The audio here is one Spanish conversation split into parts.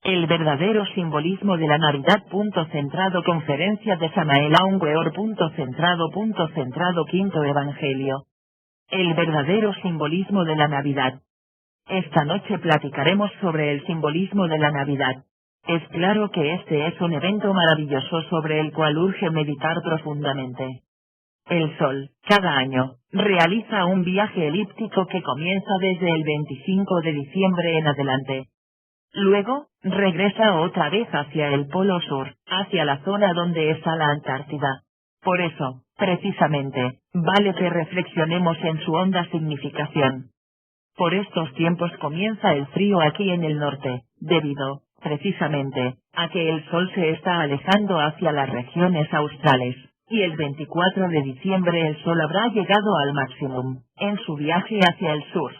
El verdadero simbolismo de la Navidad. Centrado. Conferencia de Samael Aun Weor. Centrado. Quinto Evangelio. El verdadero simbolismo de la Navidad. Esta noche platicaremos sobre el simbolismo de la Navidad. Es claro que este es un evento maravilloso sobre el cual urge meditar profundamente. El Sol, cada año, realiza un viaje elíptico que comienza desde el 25 de diciembre en adelante. Luego, regresa otra vez hacia el Polo Sur, hacia la zona donde está la Antártida. Por eso, precisamente, vale que reflexionemos en su honda significación. Por estos tiempos comienza el frío aquí en el norte, debido, precisamente, a que el Sol se está alejando hacia las regiones australes, y el 24 de diciembre el Sol habrá llegado al máximum, en su viaje hacia el sur.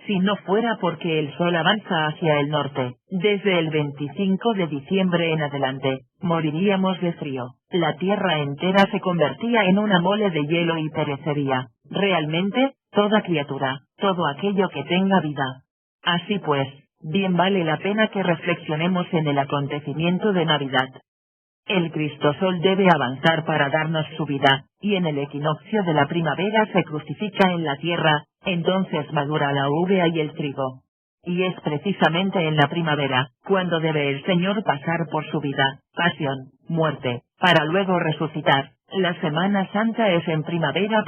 Si no fuera porque el Sol avanza hacia el norte, desde el 25 de diciembre en adelante, moriríamos de frío. La Tierra entera se convertía en una mole de hielo y perecería, realmente, toda criatura, todo aquello que tenga vida. Así pues, bien vale la pena que reflexionemos en el acontecimiento de Navidad. El Cristosol debe avanzar para darnos su vida, y en el equinoccio de la primavera se crucifica en la tierra, entonces madura la uva y el trigo. Y es precisamente en la primavera, cuando debe el Señor pasar por su vida, pasión, muerte, para luego resucitar. La Semana Santa es en primavera.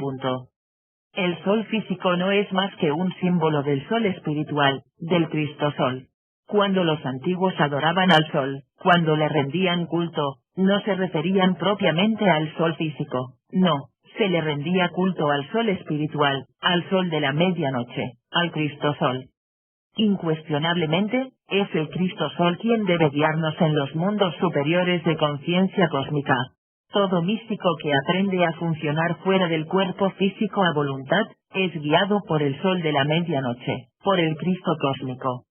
El sol físico no es más que un símbolo del sol espiritual, del Cristosol. Cuando los antiguos adoraban al sol, cuando le rendían culto, no se referían propiamente al sol físico, no, se le rendía culto al sol espiritual, al sol de la medianoche, al Cristosol. Incuestionablemente, es el Cristosol quien debe guiarnos en los mundos superiores de conciencia cósmica. Todo místico que aprende a funcionar fuera del cuerpo físico a voluntad, es guiado por el sol de la medianoche, por el Cristo cósmico.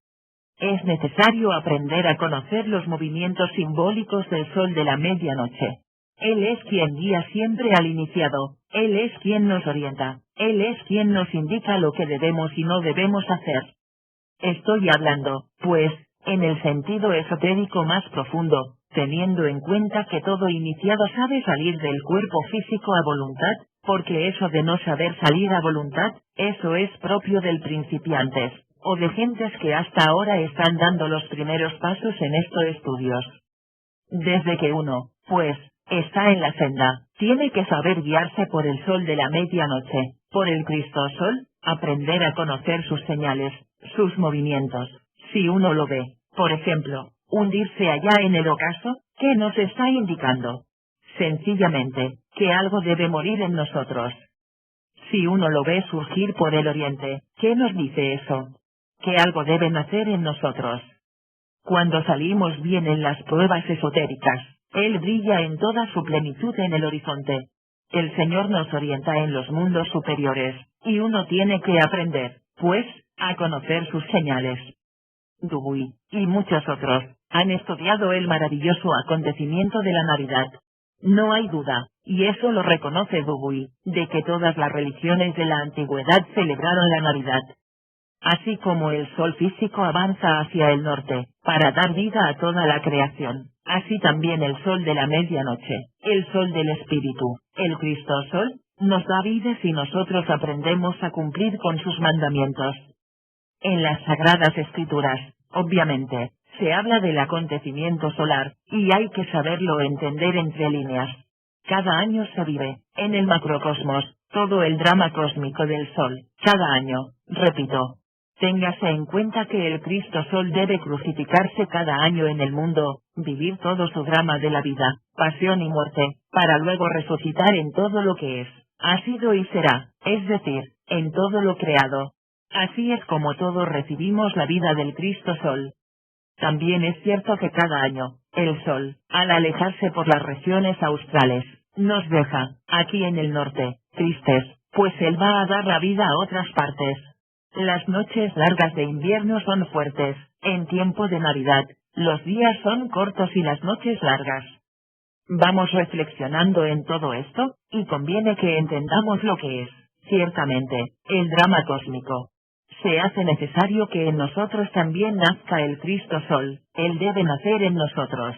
Es necesario aprender a conocer los movimientos simbólicos del sol de la medianoche. Él es quien guía siempre al iniciado, Él es quien nos orienta, Él es quien nos indica lo que debemos y no debemos hacer. Estoy hablando, pues, en el sentido esotérico más profundo, teniendo en cuenta que todo iniciado sabe salir del cuerpo físico a voluntad, porque eso de no saber salir a voluntad, eso es propio del principiantes, o de gentes que hasta ahora están dando los primeros pasos en estos estudios. Desde que uno, pues, está en la senda, tiene que saber guiarse por el sol de la medianoche, por el Cristosol, aprender a conocer sus señales, sus movimientos. Si uno lo ve, por ejemplo, hundirse allá en el ocaso, ¿qué nos está indicando? Sencillamente, que algo debe morir en nosotros. Si uno lo ve surgir por el oriente, ¿qué nos dice eso? Que algo debe nacer en nosotros. Cuando salimos bien en las pruebas esotéricas, Él brilla en toda su plenitud en el horizonte. El Señor nos orienta en los mundos superiores, y uno tiene que aprender, pues, a conocer sus señales. Dubuy, y muchos otros, han estudiado el maravilloso acontecimiento de la Navidad. No hay duda, y eso lo reconoce Dubuy, de que todas las religiones de la antigüedad celebraron la Navidad. Así como el sol físico avanza hacia el norte, para dar vida a toda la creación, así también el sol de la medianoche, el sol del espíritu, el Cristosol, nos da vida si nosotros aprendemos a cumplir con sus mandamientos. En las Sagradas Escrituras, obviamente, se habla del acontecimiento solar, y hay que saberlo entender entre líneas. Cada año se vive, en el macrocosmos, todo el drama cósmico del Sol, cada año, repito. Téngase en cuenta que el Cristosol debe crucificarse cada año en el mundo, vivir todo su drama de la vida, pasión y muerte, para luego resucitar en todo lo que es, ha sido y será, es decir, en todo lo creado. Así es como todos recibimos la vida del Cristosol. También es cierto que cada año, el Sol, al alejarse por las regiones australes, nos deja, aquí en el norte, tristes, pues Él va a dar la vida a otras partes. Las noches largas de invierno son fuertes, en tiempo de Navidad, los días son cortos y las noches largas. Vamos reflexionando en todo esto, y conviene que entendamos lo que es, ciertamente, el drama cósmico. se hace necesario que en nosotros también nazca el Cristo Sol, Él debe nacer en nosotros.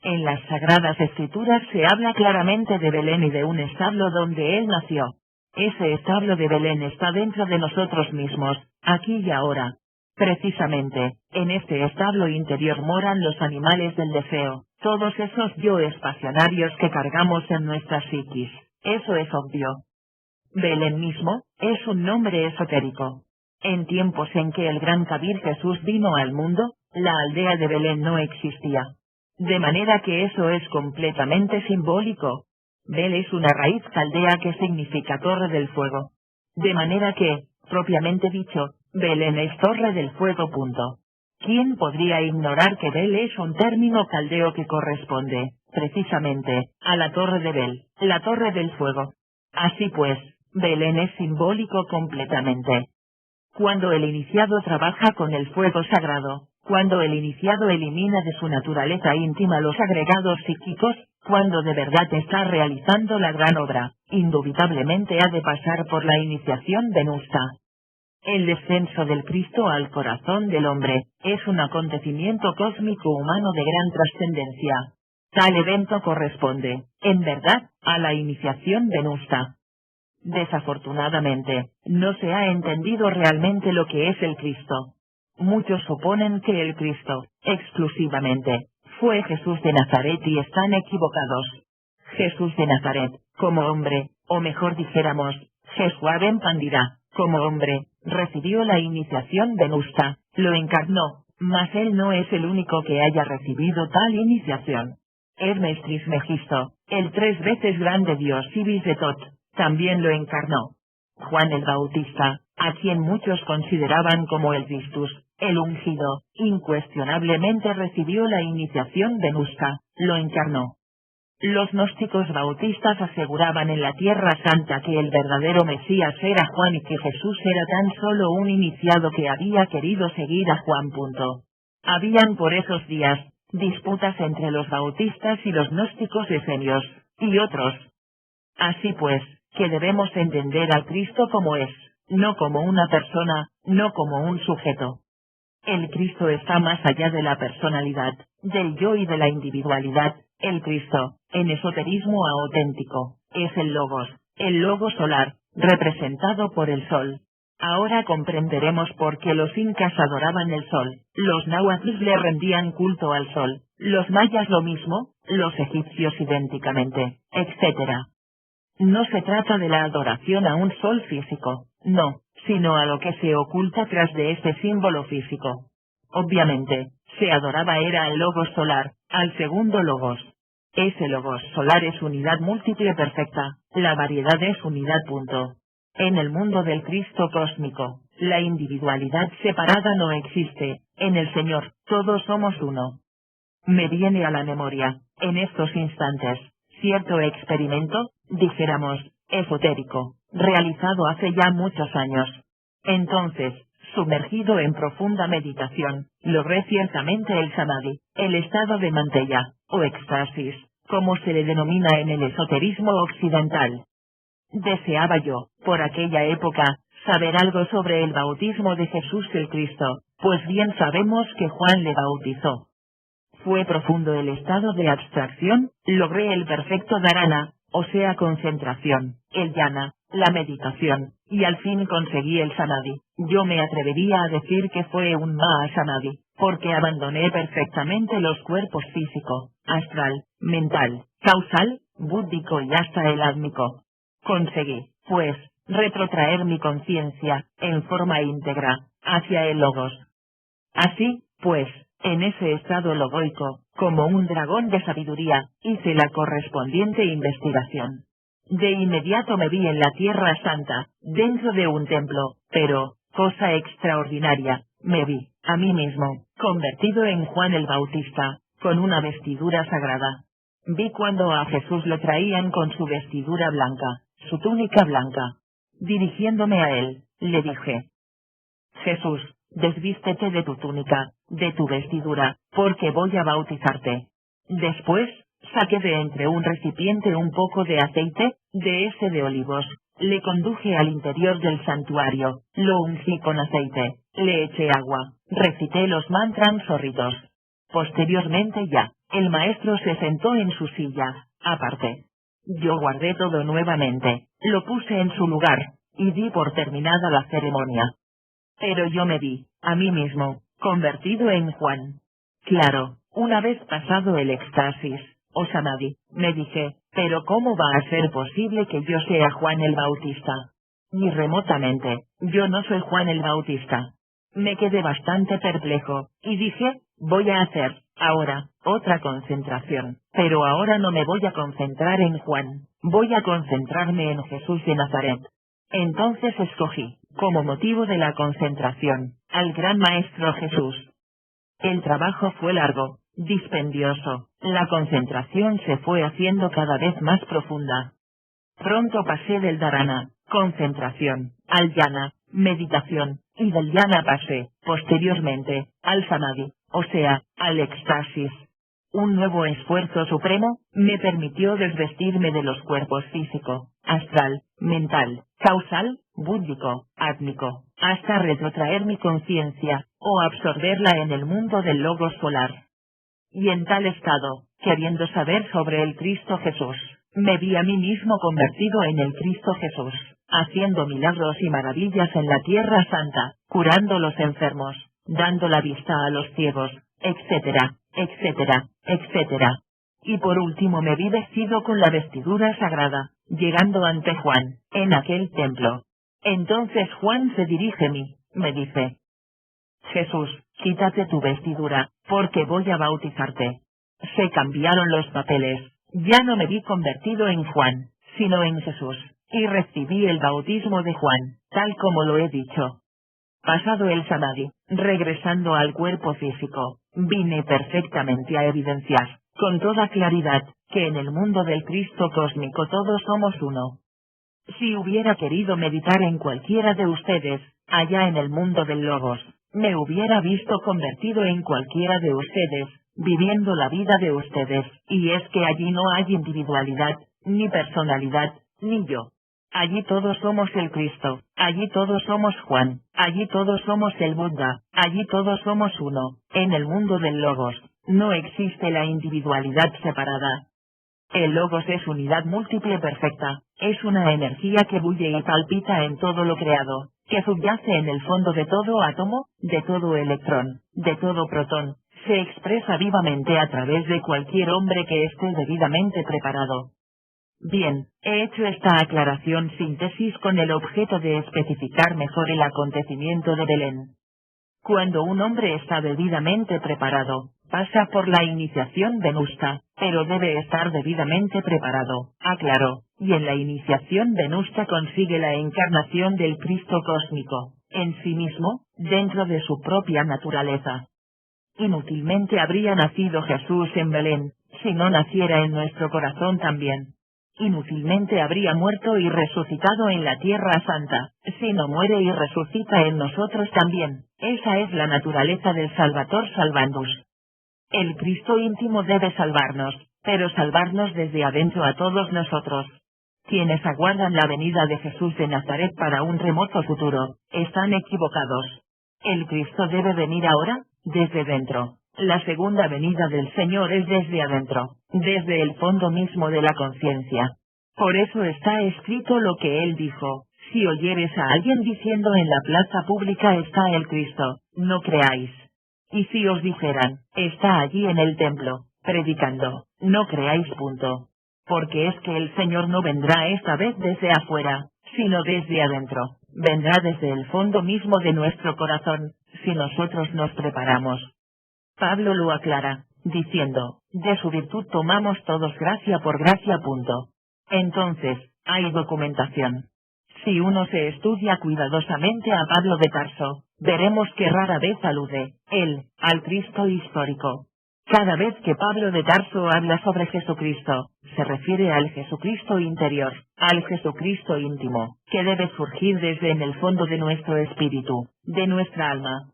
En las Sagradas Escrituras se habla claramente de Belén y de un establo donde Él nació. Ese establo de Belén está dentro de nosotros mismos, aquí y ahora. Precisamente, en este establo interior moran los animales del deseo, todos esos yoes pasionarios que cargamos en nuestra psiquis, eso es obvio. Belén mismo, es un nombre esotérico. En tiempos en que el gran Kabir Jesús vino al mundo, la aldea de Belén no existía. De manera que eso es completamente simbólico. Bel es una raíz caldea que significa torre del fuego. De manera que, propiamente dicho, Belén es torre del fuego. ¿Quién podría ignorar que Bel es un término caldeo que corresponde, precisamente, a la torre de Bel, la torre del fuego? Así pues, Belén es simbólico completamente. Cuando el iniciado trabaja con el fuego sagrado, cuando el iniciado elimina de su naturaleza íntima los agregados psíquicos, cuando de verdad está realizando la gran obra, indubitablemente ha de pasar por la iniciación venusta. El descenso del Cristo al corazón del hombre, es un acontecimiento cósmico humano de gran trascendencia. Tal evento corresponde, en verdad, a la iniciación venusta. Desafortunadamente, no se ha entendido realmente lo que es el Cristo. Muchos suponen que el Cristo, exclusivamente, fue Jesús de Nazaret y están equivocados. Jesús de Nazaret, como hombre, o mejor dijéramos, Jesús ben Pandira, como hombre, recibió la iniciación venusta, lo encarnó, mas él no es el único que haya recibido tal iniciación. Hermes Trismegisto, el 3 veces grande Dios Ibis de Tot, también lo encarnó. Juan el Bautista, a quien muchos consideraban como el Christus, el ungido, incuestionablemente recibió la iniciación venusta, lo encarnó. Los gnósticos bautistas aseguraban en la Tierra Santa que el verdadero Mesías era Juan y que Jesús era tan solo un iniciado que había querido seguir a Juan. Habían por esos días, disputas entre los bautistas y los gnósticos esenios, y otros. Así pues, que debemos entender al Cristo como es, no como una persona, no como un sujeto. El Cristo está más allá de la personalidad, del yo y de la individualidad. El Cristo, en esoterismo auténtico, es el Logos solar, representado por el Sol. Ahora comprenderemos por qué los incas adoraban el Sol, los náhuatl le rendían culto al Sol, los mayas lo mismo, los egipcios idénticamente, etc. No se trata de la adoración a un sol físico, no, sino a lo que se oculta tras de este símbolo físico. Obviamente, se adoraba era al Logos solar, al segundo Logos. Ese Logos solar es unidad múltiple perfecta, la variedad es unidad. En el mundo del Cristo cósmico, la individualidad separada no existe, en el Señor, todos somos uno. Me viene a la memoria, en estos instantes, cierto experimento, dijéramos, esotérico, realizado hace ya muchos años. Entonces, sumergido en profunda meditación, logré ciertamente el samadhi, el estado de mantella, o éxtasis, como se le denomina en el esoterismo occidental. Deseaba yo, por aquella época, saber algo sobre el bautismo de Jesús el Cristo, pues bien sabemos que Juan le bautizó. Fue profundo el estado de abstracción, logré el perfecto dharana, o sea concentración, el jnana, la meditación, y al fin conseguí el samadhi. Yo me atrevería a decir que fue un mahasamadhi, porque abandoné perfectamente los cuerpos físico, astral, mental, causal, búdhico y hasta el átmico. Conseguí, pues, retrotraer mi conciencia, en forma íntegra, hacia el Logos. Así, pues, en ese estado logoico, como un dragón de sabiduría, hice la correspondiente investigación. De inmediato me vi en la Tierra Santa, dentro de un templo, pero, cosa extraordinaria, me vi, a mí mismo, convertido en Juan el Bautista, con una vestidura sagrada. Vi cuando a Jesús lo traían con su vestidura blanca, su túnica blanca. Dirigiéndome a él, le dije: Jesús, desvístete de tu túnica, de tu vestidura, porque voy a bautizarte. Después, saqué de entre un recipiente un poco de aceite, de ese de olivos, le conduje al interior del santuario, lo ungí con aceite, le eché agua, recité los mantras hórridos. Posteriormente ya, el maestro se sentó en su silla, aparte. Yo guardé todo nuevamente, lo puse en su lugar, y di por terminada la ceremonia. Pero yo me vi, a mí mismo, convertido en Juan. Claro, una vez pasado el éxtasis, o samadhi, me dije, pero ¿cómo va a ser posible que yo sea Juan el Bautista? Ni remotamente, yo no soy Juan el Bautista. Me quedé bastante perplejo, y dije, voy a hacer, ahora, otra concentración, pero ahora no me voy a concentrar en Juan, voy a concentrarme en Jesús de Nazaret. Entonces escogí, como motivo de la concentración, al gran Maestro Jesús. El trabajo fue largo, dispendioso, la concentración se fue haciendo cada vez más profunda. Pronto pasé del dharana, concentración, al jhana, meditación, y del jhana pasé, posteriormente, al samadhi, o sea, al éxtasis. Un nuevo esfuerzo supremo, me permitió desvestirme de los cuerpos físico, astral, mental, causal, búdhico, átmico, hasta retrotraer mi conciencia, o absorberla en el mundo del logos solar. Y en tal estado, queriendo saber sobre el Cristo Jesús, me vi a mí mismo convertido en el Cristo Jesús, haciendo milagros y maravillas en la Tierra Santa, curando los enfermos, dando la vista a los ciegos, etcétera, etcétera, etcétera. Y por último me vi vestido con la vestidura sagrada, llegando ante Juan, en aquel templo. Entonces Juan se dirige a mí, me dice: Jesús, quítate tu vestidura, porque voy a bautizarte. Se cambiaron los papeles, ya no me vi convertido en Juan, sino en Jesús, y recibí el bautismo de Juan, tal como lo he dicho. Pasado el samadhi, regresando al cuerpo físico, vine perfectamente a evidenciar, con toda claridad, que en el mundo del Cristo cósmico todos somos uno. Si hubiera querido meditar en cualquiera de ustedes, allá en el mundo del Logos, me hubiera visto convertido en cualquiera de ustedes, viviendo la vida de ustedes, y es que allí no hay individualidad, ni personalidad, ni yo. Allí todos somos el Cristo, allí todos somos Juan, allí todos somos el Buda, allí todos somos uno. En el mundo del Logos, no existe la individualidad separada. El Logos es unidad múltiple perfecta, es una energía que bulle y palpita en todo lo creado, que subyace en el fondo de todo átomo, de todo electrón, de todo protón, se expresa vivamente a través de cualquier hombre que esté debidamente preparado. Bien, he hecho esta aclaración síntesis con el objeto de especificar mejor el acontecimiento de Belén. Cuando un hombre está debidamente preparado, pasa por la iniciación venusta, pero debe estar debidamente preparado, aclaró, y en la iniciación venusta consigue la encarnación del Cristo cósmico, en sí mismo, dentro de su propia naturaleza. Inútilmente habría nacido Jesús en Belén, si no naciera en nuestro corazón también. Inútilmente habría muerto y resucitado en la Tierra Santa, si no muere y resucita en nosotros también. Esa es la naturaleza del Salvator Salvandus. El Cristo íntimo debe salvarnos, pero salvarnos desde adentro a todos nosotros. Quienes aguardan la venida de Jesús de Nazaret para un remoto futuro, están equivocados. El Cristo debe venir ahora, desde dentro. La segunda venida del Señor es desde adentro, desde el fondo mismo de la conciencia. Por eso está escrito lo que él dijo: si oyeres a alguien diciendo en la plaza pública está el Cristo, no creáis. Y si os dijeran, está allí en el templo, predicando, no creáis. Porque es que el Señor no vendrá esta vez desde afuera, sino desde adentro, vendrá desde el fondo mismo de nuestro corazón, si nosotros nos preparamos. Pablo lo aclara, diciendo, de su virtud tomamos todos gracia por gracia. Entonces, hay documentación. Si uno se estudia cuidadosamente a Pablo de Tarso, veremos que rara vez alude, él, al Cristo histórico. Cada vez que Pablo de Tarso habla sobre Jesucristo, se refiere al Jesucristo interior, al Jesucristo íntimo, que debe surgir desde en el fondo de nuestro espíritu, de nuestra alma.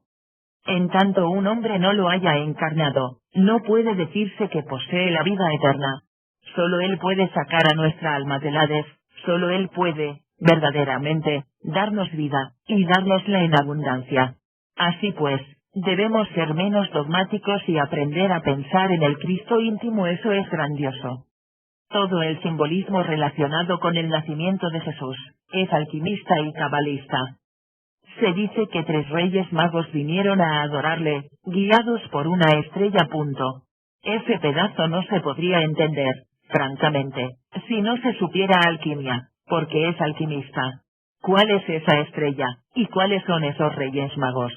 En tanto un hombre no lo haya encarnado, no puede decirse que posee la vida eterna. Solo él puede sacar a nuestra alma del Hades, solo él puede, verdaderamente, darnos vida, y dárnosla en abundancia. Así pues, debemos ser menos dogmáticos y aprender a pensar en el Cristo íntimo. Eso es grandioso. Todo el simbolismo relacionado con el nacimiento de Jesús es alquimista y cabalista. Se dice que 3 reyes magos vinieron a adorarle, guiados por una estrella. Ese pedazo no se podría entender, francamente, si no se supiera alquimia, porque es alquimista. ¿Cuál es esa estrella, y cuáles son esos reyes magos?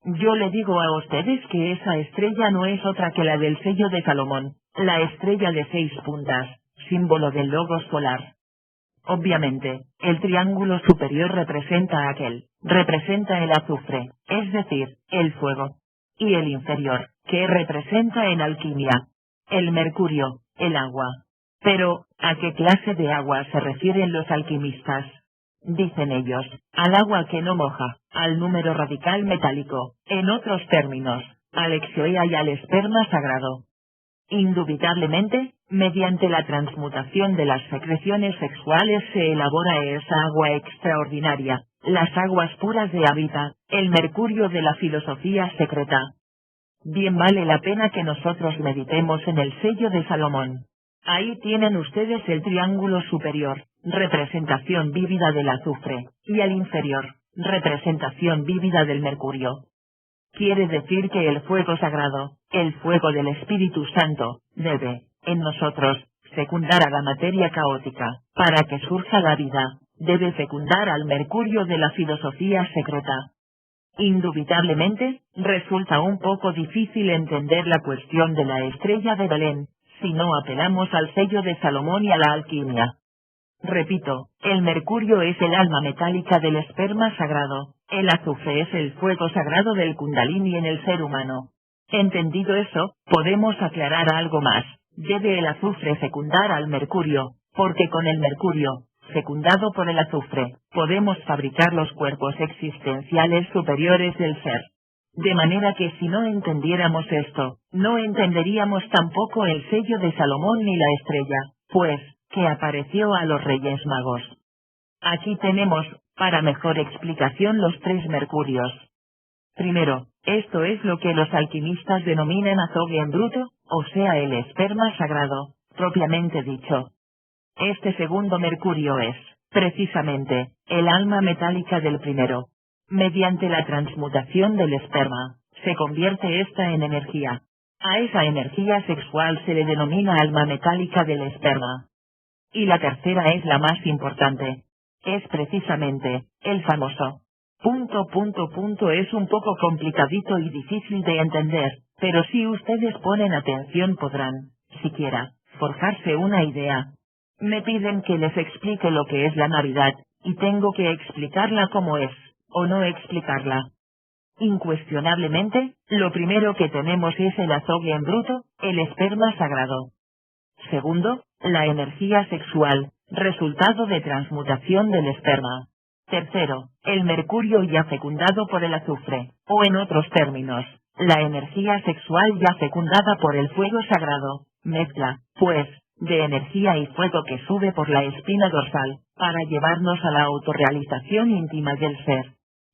Yo le digo a ustedes que esa estrella no es otra que la del sello de Salomón, la estrella de 6 puntas, símbolo del logos polar. Obviamente, el triángulo superior representa el azufre, es decir, el fuego. Y el inferior, que representa en alquimia, el mercurio, el agua. Pero, ¿a qué clase de agua se refieren los alquimistas? Dicen ellos, al agua que no moja, al número radical metálico, en otros términos, al exoea y al esperma sagrado. Indubitablemente, mediante la transmutación de las secreciones sexuales se elabora esa agua extraordinaria, las aguas puras de Habita, el mercurio de la filosofía secreta. Bien vale la pena que nosotros meditemos en el sello de Salomón. Ahí tienen ustedes el triángulo superior, representación vívida del azufre, y el inferior, representación vívida del mercurio. Quiere decir que el fuego sagrado, el fuego del Espíritu Santo, debe, en nosotros, fecundar a la materia caótica, para que surja la vida, debe fecundar al mercurio de la filosofía secreta. Indubitablemente, resulta un poco difícil entender la cuestión de la estrella de Belén, si no apelamos al sello de Salomón y a la alquimia. Repito, el mercurio es el alma metálica del esperma sagrado, el azufre es el fuego sagrado del kundalini en el ser humano. Entendido eso, podemos aclarar algo más. Debe el azufre fecundar al mercurio, porque con el mercurio, fecundado por el azufre, podemos fabricar los cuerpos existenciales superiores del ser. De manera que si no entendiéramos esto, no entenderíamos tampoco el sello de Salomón ni la estrella, pues, que apareció a los Reyes Magos. Aquí tenemos, para mejor explicación, los 3 mercurios. Primero, esto es lo que los alquimistas denominan azogue en bruto, o sea el esperma sagrado, propiamente dicho. Este segundo mercurio es, precisamente, el alma metálica del primero. Mediante la transmutación del esperma, se convierte esta en energía. A esa energía sexual se le denomina alma metálica del esperma. Y la tercera es la más importante. Es precisamente, el famoso. Es un poco complicadito y difícil de entender, pero si ustedes ponen atención podrán, siquiera, forjarse una idea. Me piden que les explique lo que es la Navidad, y tengo que explicarla como es, o no explicarla. Incuestionablemente, lo primero que tenemos es el azogue en bruto, el esperma sagrado. Segundo, la energía sexual, resultado de transmutación del esperma. Tercero, el mercurio ya fecundado por el azufre, o en otros términos, la energía sexual ya fecundada por el fuego sagrado, mezcla, pues, de energía y fuego que sube por la espina dorsal, para llevarnos a la autorrealización íntima del ser.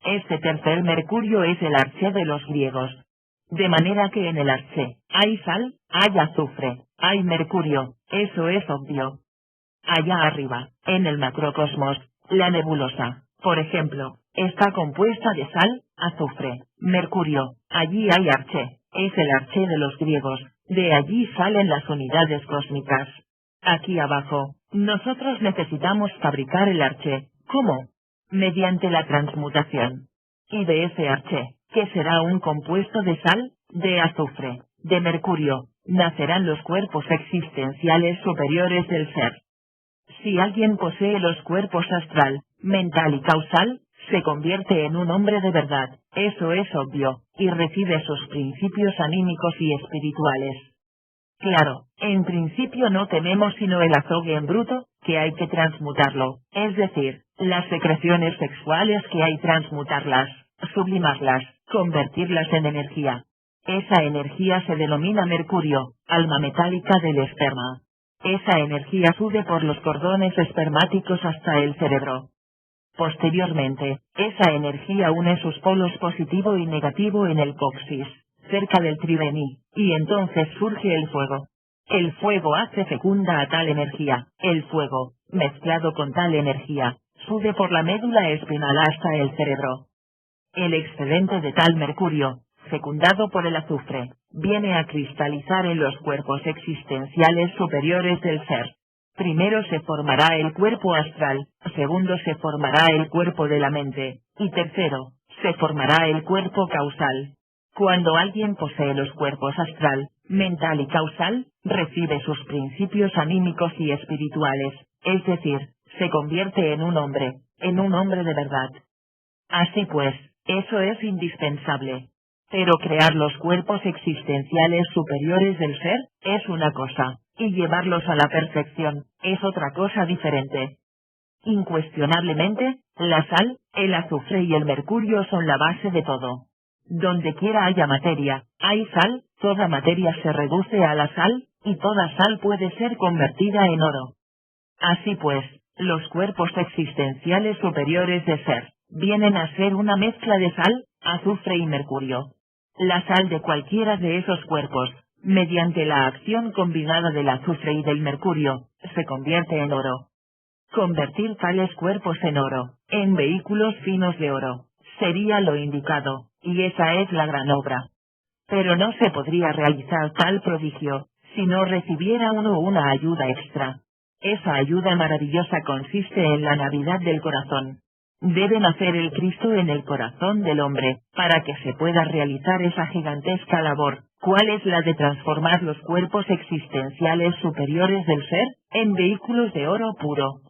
Este tercer mercurio es el arché de los griegos. De manera que en el arché, hay sal, hay azufre, hay mercurio, eso es obvio. Allá arriba, en el macrocosmos, la nebulosa, por ejemplo, está compuesta de sal, azufre, mercurio, allí hay arché, es el arché de los griegos, de allí salen las unidades cósmicas. Aquí abajo, nosotros necesitamos fabricar el arché, ¿cómo? Mediante la transmutación. Y de ese arché, que será un compuesto de sal, de azufre, de mercurio, nacerán los cuerpos existenciales superiores del ser. Si alguien posee los cuerpos astral, mental y causal, se convierte en un hombre de verdad, eso es obvio, y recibe sus principios anímicos y espirituales. Claro, en principio no tenemos sino el azogue en bruto, que hay que transmutarlo, es decir, las secreciones sexuales que hay transmutarlas, sublimarlas, convertirlas en energía. Esa energía se denomina mercurio, alma metálica del esperma. Esa energía sube por los cordones espermáticos hasta el cerebro. Posteriormente, esa energía une sus polos positivo y negativo en el coxis, cerca del triveni, y entonces surge el fuego. El fuego hace fecunda a tal energía. El fuego, mezclado con tal energía, sube por la médula espinal hasta el cerebro. El excedente de tal mercurio, fecundado por el azufre, viene a cristalizar en los cuerpos existenciales superiores del ser. Primero se formará el cuerpo astral, segundo se formará el cuerpo de la mente, y tercero, se formará el cuerpo causal. Cuando alguien posee los cuerpos astral, mental y causal, recibe sus principios anímicos y espirituales, es decir, se convierte en un hombre de verdad. Así pues, eso es indispensable. Pero crear los cuerpos existenciales superiores del ser, es una cosa, y llevarlos a la perfección, es otra cosa diferente. Incuestionablemente, la sal, el azufre y el mercurio son la base de todo. Donde quiera haya materia, hay sal, toda materia se reduce a la sal, y toda sal puede ser convertida en oro. Así pues, los cuerpos existenciales superiores de ser, vienen a ser una mezcla de sal, azufre y mercurio. La sal de cualquiera de esos cuerpos, mediante la acción combinada del azufre y del mercurio, se convierte en oro. Convertir tales cuerpos en oro, en vehículos finos de oro, sería lo indicado, y esa es la gran obra. Pero no se podría realizar tal prodigio, si no recibiera uno una ayuda extra. Esa ayuda maravillosa consiste en la Navidad del corazón. Debe nacer el Cristo en el corazón del hombre, para que se pueda realizar esa gigantesca labor, ¿cuál es la de transformar los cuerpos existenciales superiores del ser, en vehículos de oro puro?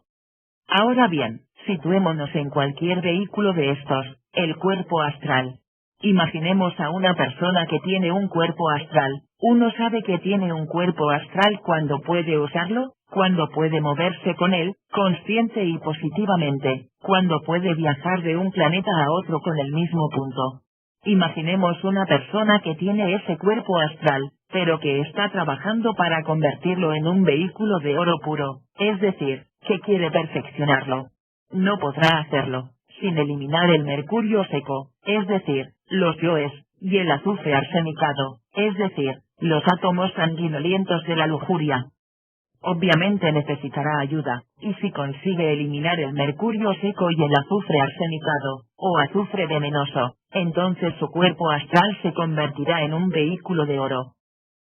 Ahora bien, situémonos en cualquier vehículo de estos, el cuerpo astral. Imaginemos a una persona que tiene un cuerpo astral. Uno sabe que tiene un cuerpo astral cuando puede usarlo, cuando puede moverse con él, consciente y positivamente, cuando puede viajar de un planeta a otro con el mismo punto. Imaginemos una persona que tiene ese cuerpo astral, pero que está trabajando para convertirlo en un vehículo de oro puro, es decir, que quiere perfeccionarlo. No podrá hacerlo sin eliminar el mercurio seco, es decir, los yoes, y el azufre arsenicado, es decir, los átomos sanguinolientos de la lujuria. Obviamente necesitará ayuda, y si consigue eliminar el mercurio seco y el azufre arsenicado, o azufre venenoso, entonces su cuerpo astral se convertirá en un vehículo de oro.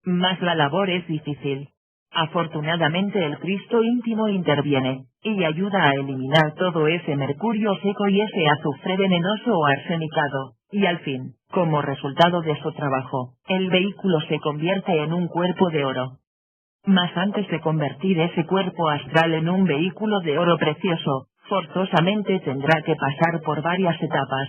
Mas la labor es difícil. Afortunadamente el Cristo íntimo interviene, y ayuda a eliminar todo ese mercurio seco y ese azufre venenoso o arsenicado, y al fin, como resultado de su trabajo, el vehículo se convierte en un cuerpo de oro. Mas antes de convertir ese cuerpo astral en un vehículo de oro precioso, forzosamente tendrá que pasar por varias etapas.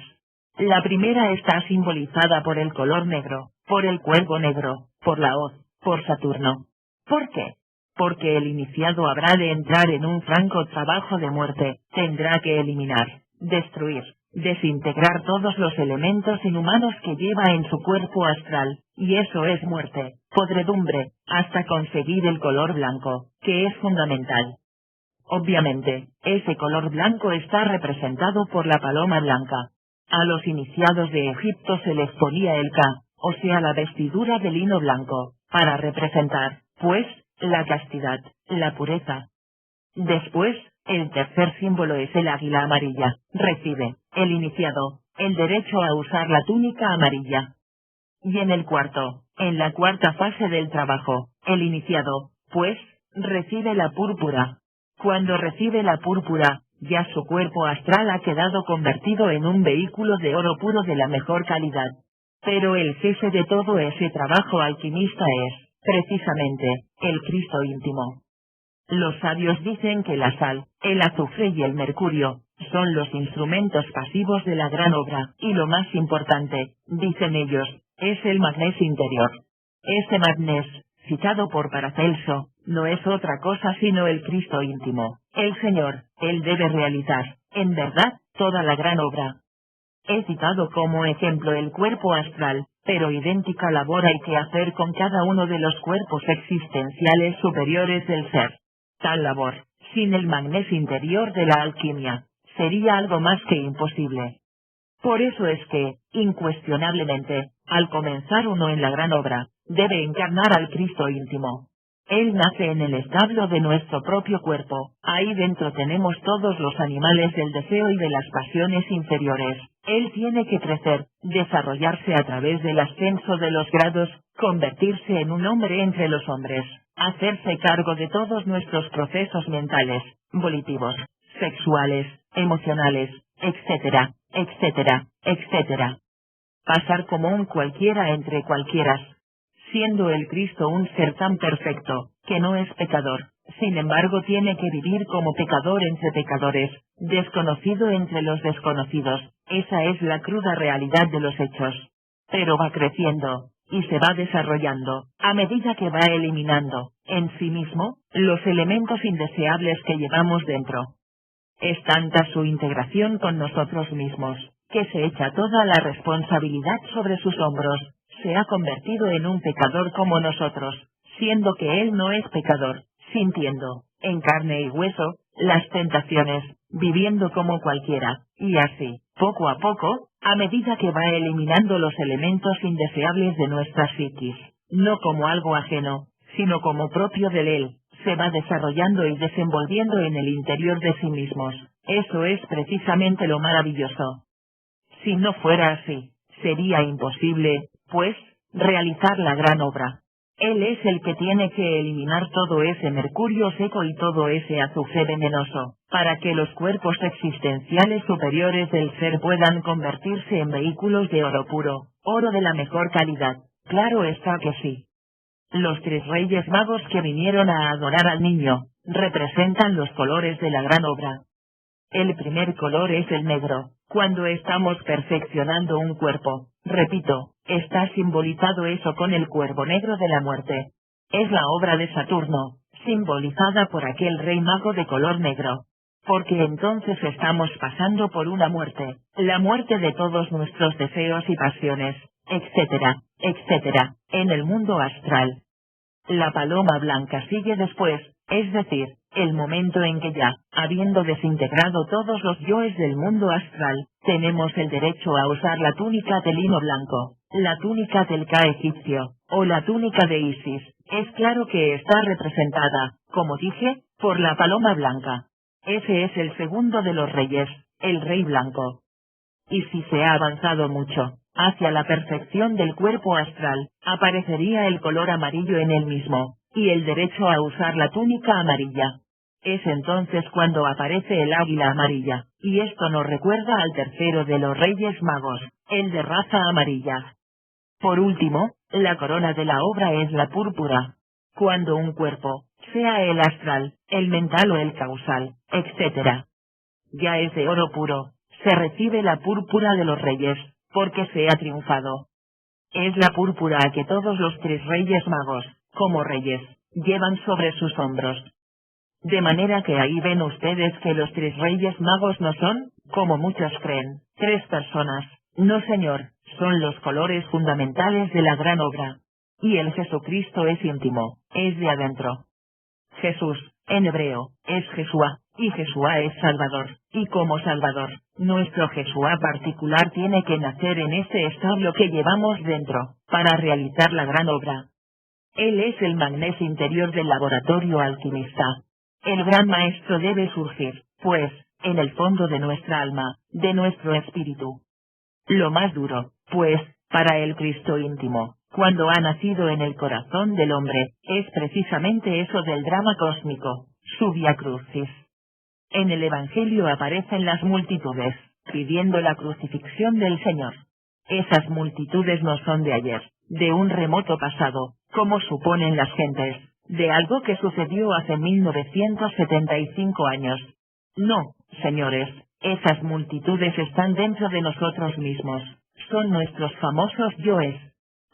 La primera está simbolizada por el color negro, por el cuervo negro, por la hoz, por Saturno. ¿Por qué? Porque el iniciado habrá de entrar en un franco trabajo de muerte, tendrá que eliminar, destruir, desintegrar todos los elementos inhumanos que lleva en su cuerpo astral, y eso es muerte, podredumbre, hasta conseguir el color blanco, que es fundamental. Obviamente, ese color blanco está representado por la paloma blanca. A los iniciados de Egipto se les ponía el ka, o sea la vestidura de lino blanco, para representar, pues, la castidad, la pureza. Después, el tercer símbolo es el águila amarilla, recibe, el iniciado, el derecho a usar la túnica amarilla. Y en la cuarta fase del trabajo, el iniciado, pues, recibe la púrpura. Cuando recibe la púrpura, ya su cuerpo astral ha quedado convertido en un vehículo de oro puro de la mejor calidad. Pero el jefe de todo ese trabajo alquimista es, precisamente, el Cristo íntimo. Los sabios dicen que la sal, el azufre y el mercurio, son los instrumentos pasivos de la gran obra, y lo más importante, dicen ellos, es el magnés interior. Ese magnés, citado por Paracelso, no es otra cosa sino el Cristo íntimo, el Señor. Él debe realizar, en verdad, toda la gran obra. He citado como ejemplo el cuerpo astral, pero idéntica labor hay que hacer con cada uno de los cuerpos existenciales superiores del ser. Tal labor, sin el magnés interior de la alquimia, sería algo más que imposible. Por eso es que, incuestionablemente, al comenzar uno en la gran obra, debe encarnar al Cristo íntimo. Él nace en el establo de nuestro propio cuerpo, ahí dentro tenemos todos los animales del deseo y de las pasiones inferiores. Él tiene que crecer, desarrollarse a través del ascenso de los grados, convertirse en un hombre entre los hombres, hacerse cargo de todos nuestros procesos mentales, volitivos, sexuales, emocionales, etcétera, etcétera, etcétera. Pasar como un cualquiera entre cualquieras. Siendo el Cristo un ser tan perfecto, que no es pecador, sin embargo tiene que vivir como pecador entre pecadores, desconocido entre los desconocidos, esa es la cruda realidad de los hechos. Pero va creciendo, y se va desarrollando, a medida que va eliminando, en sí mismo, los elementos indeseables que llevamos dentro. Es tanta su integración con nosotros mismos, que se echa toda la responsabilidad sobre sus hombros. Se ha convertido en un pecador como nosotros, siendo que él no es pecador, sintiendo, en carne y hueso, las tentaciones, viviendo como cualquiera, y así, poco a poco, a medida que va eliminando los elementos indeseables de nuestra psiquis, no como algo ajeno, sino como propio de él, se va desarrollando y desenvolviendo en el interior de sí mismos. Eso es precisamente lo maravilloso. Si no fuera así, sería imposible, pues, realizar la gran obra. Él es el que tiene que eliminar todo ese mercurio seco y todo ese azufre venenoso, para que los cuerpos existenciales superiores del ser puedan convertirse en vehículos de oro puro, oro de la mejor calidad. Claro está que sí. Los 3 reyes magos que vinieron a adorar al niño, representan los colores de la gran obra. El primer color es el negro. Cuando estamos perfeccionando un cuerpo, repito, está simbolizado eso con el cuervo negro de la muerte. Es la obra de Saturno, simbolizada por aquel rey mago de color negro. Porque entonces estamos pasando por una muerte, la muerte de todos nuestros deseos y pasiones, etcétera, etcétera, en el mundo astral. La paloma blanca sigue después, es decir, el momento en que ya, habiendo desintegrado todos los yoes del mundo astral, tenemos el derecho a usar la túnica de lino blanco, la túnica del Ka egipcio, o la túnica de Isis. Es claro que está representada, como dije, por la paloma blanca. Ese es el segundo de los reyes, el rey blanco. Y si se ha avanzado mucho, hacia la perfección del cuerpo astral, aparecería el color amarillo en él mismo, y el derecho a usar la túnica amarilla. Es entonces cuando aparece el águila amarilla, y esto nos recuerda al tercero de los reyes magos, el de raza amarilla. Por último, la corona de la obra es la púrpura. Cuando un cuerpo, sea el astral, el mental o el causal, etc., ya es de oro puro, se recibe la púrpura de los reyes, porque se ha triunfado. Es la púrpura que todos los 3 reyes magos, como reyes, llevan sobre sus hombros. De manera que ahí ven ustedes que los 3 reyes magos no son, como muchos creen, 3 personas. No señor, son los colores fundamentales de la gran obra. Y el Jesucristo es íntimo, es de adentro. Jesús, en hebreo, es Jesúa, y Jesúa es Salvador, y como Salvador, nuestro Jesúa particular tiene que nacer en este establo que llevamos dentro, para realizar la gran obra. Él es el magnés interior del laboratorio alquimista. El gran maestro debe surgir, pues, en el fondo de nuestra alma, de nuestro espíritu. Lo más duro, pues, para el Cristo íntimo, cuando ha nacido en el corazón del hombre, es precisamente eso del drama cósmico, su vía crucis. En el Evangelio aparecen las multitudes, pidiendo la crucifixión del Señor. Esas multitudes no son de ayer, de un remoto pasado, como suponen las gentes, de algo que sucedió hace 1975 años. No, señores, esas multitudes están dentro de nosotros mismos, son nuestros famosos yoes.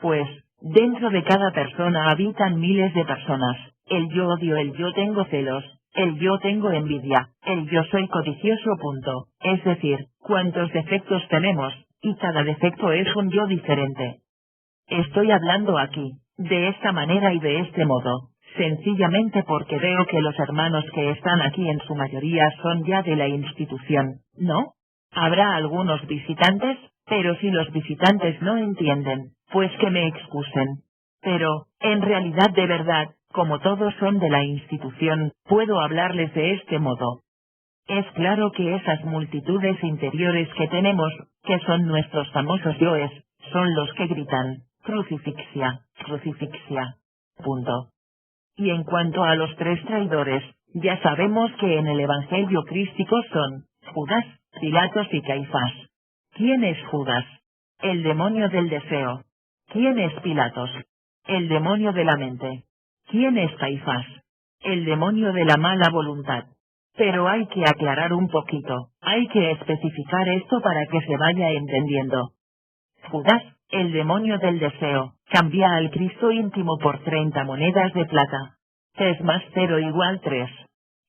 Pues, dentro de cada persona habitan miles de personas, el yo odio, el yo tengo celos, el yo tengo envidia, el yo soy codicioso. Es decir, cuántos defectos tenemos, y cada defecto es un yo diferente. Estoy hablando aquí, de esta manera y de este modo, sencillamente porque veo que los hermanos que están aquí en su mayoría son ya de la institución, ¿no? Habrá algunos visitantes, pero si los visitantes no entienden, pues que me excusen. Pero, en realidad de verdad, como todos son de la institución, puedo hablarles de este modo. Es claro que esas multitudes interiores que tenemos, que son nuestros famosos yoes, son los que gritan, crucifixia, crucifixia. Punto. Y en cuanto a los tres traidores, ya sabemos que en el Evangelio crístico son Judas, Pilatos y Caifás. ¿Quién es Judas? El demonio del deseo. ¿Quién es Pilatos? El demonio de la mente. ¿Quién es Caifás? El demonio de la mala voluntad. Pero hay que aclarar un poquito, hay que especificar esto para que se vaya entendiendo. Judas, el demonio del deseo, cambia al Cristo íntimo por 30 monedas de plata. 3 más 0 igual 3.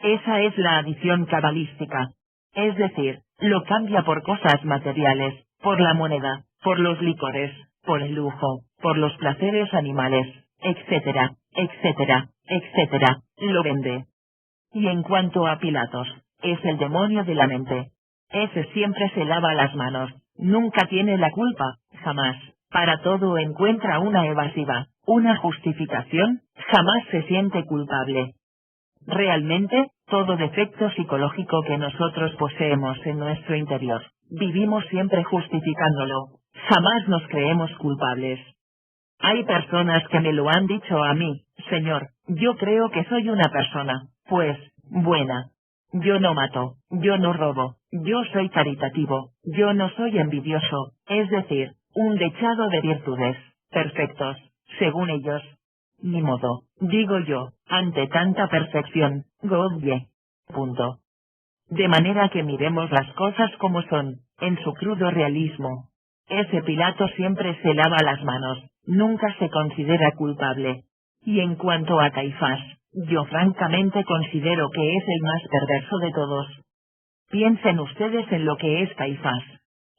Esa es la adición cabalística. Es decir, lo cambia por cosas materiales, por la moneda, por los licores, por el lujo, por los placeres animales, etcétera, etcétera, etcétera, lo vende. Y en cuanto a Pilatos, es el demonio de la mente. Ese siempre se lava las manos, nunca tiene la culpa, jamás, para todo encuentra una evasiva, una justificación, jamás se siente culpable. Realmente, todo defecto psicológico que nosotros poseemos en nuestro interior, vivimos siempre justificándolo, jamás nos creemos culpables. Hay personas que me lo han dicho a mí, Señor, yo creo que soy una persona, pues, buena. Yo no mato, yo no robo, yo soy caritativo, yo no soy envidioso, es decir, un dechado de virtudes, perfectos, según ellos. Ni modo, digo yo, ante tanta perfección, Godye. Punto. De manera que miremos las cosas como son, en su crudo realismo. Ese Pilato siempre se lava las manos, nunca se considera culpable. Y en cuanto a Caifás, yo francamente considero que es el más perverso de todos. Piensen ustedes en lo que es Caifás.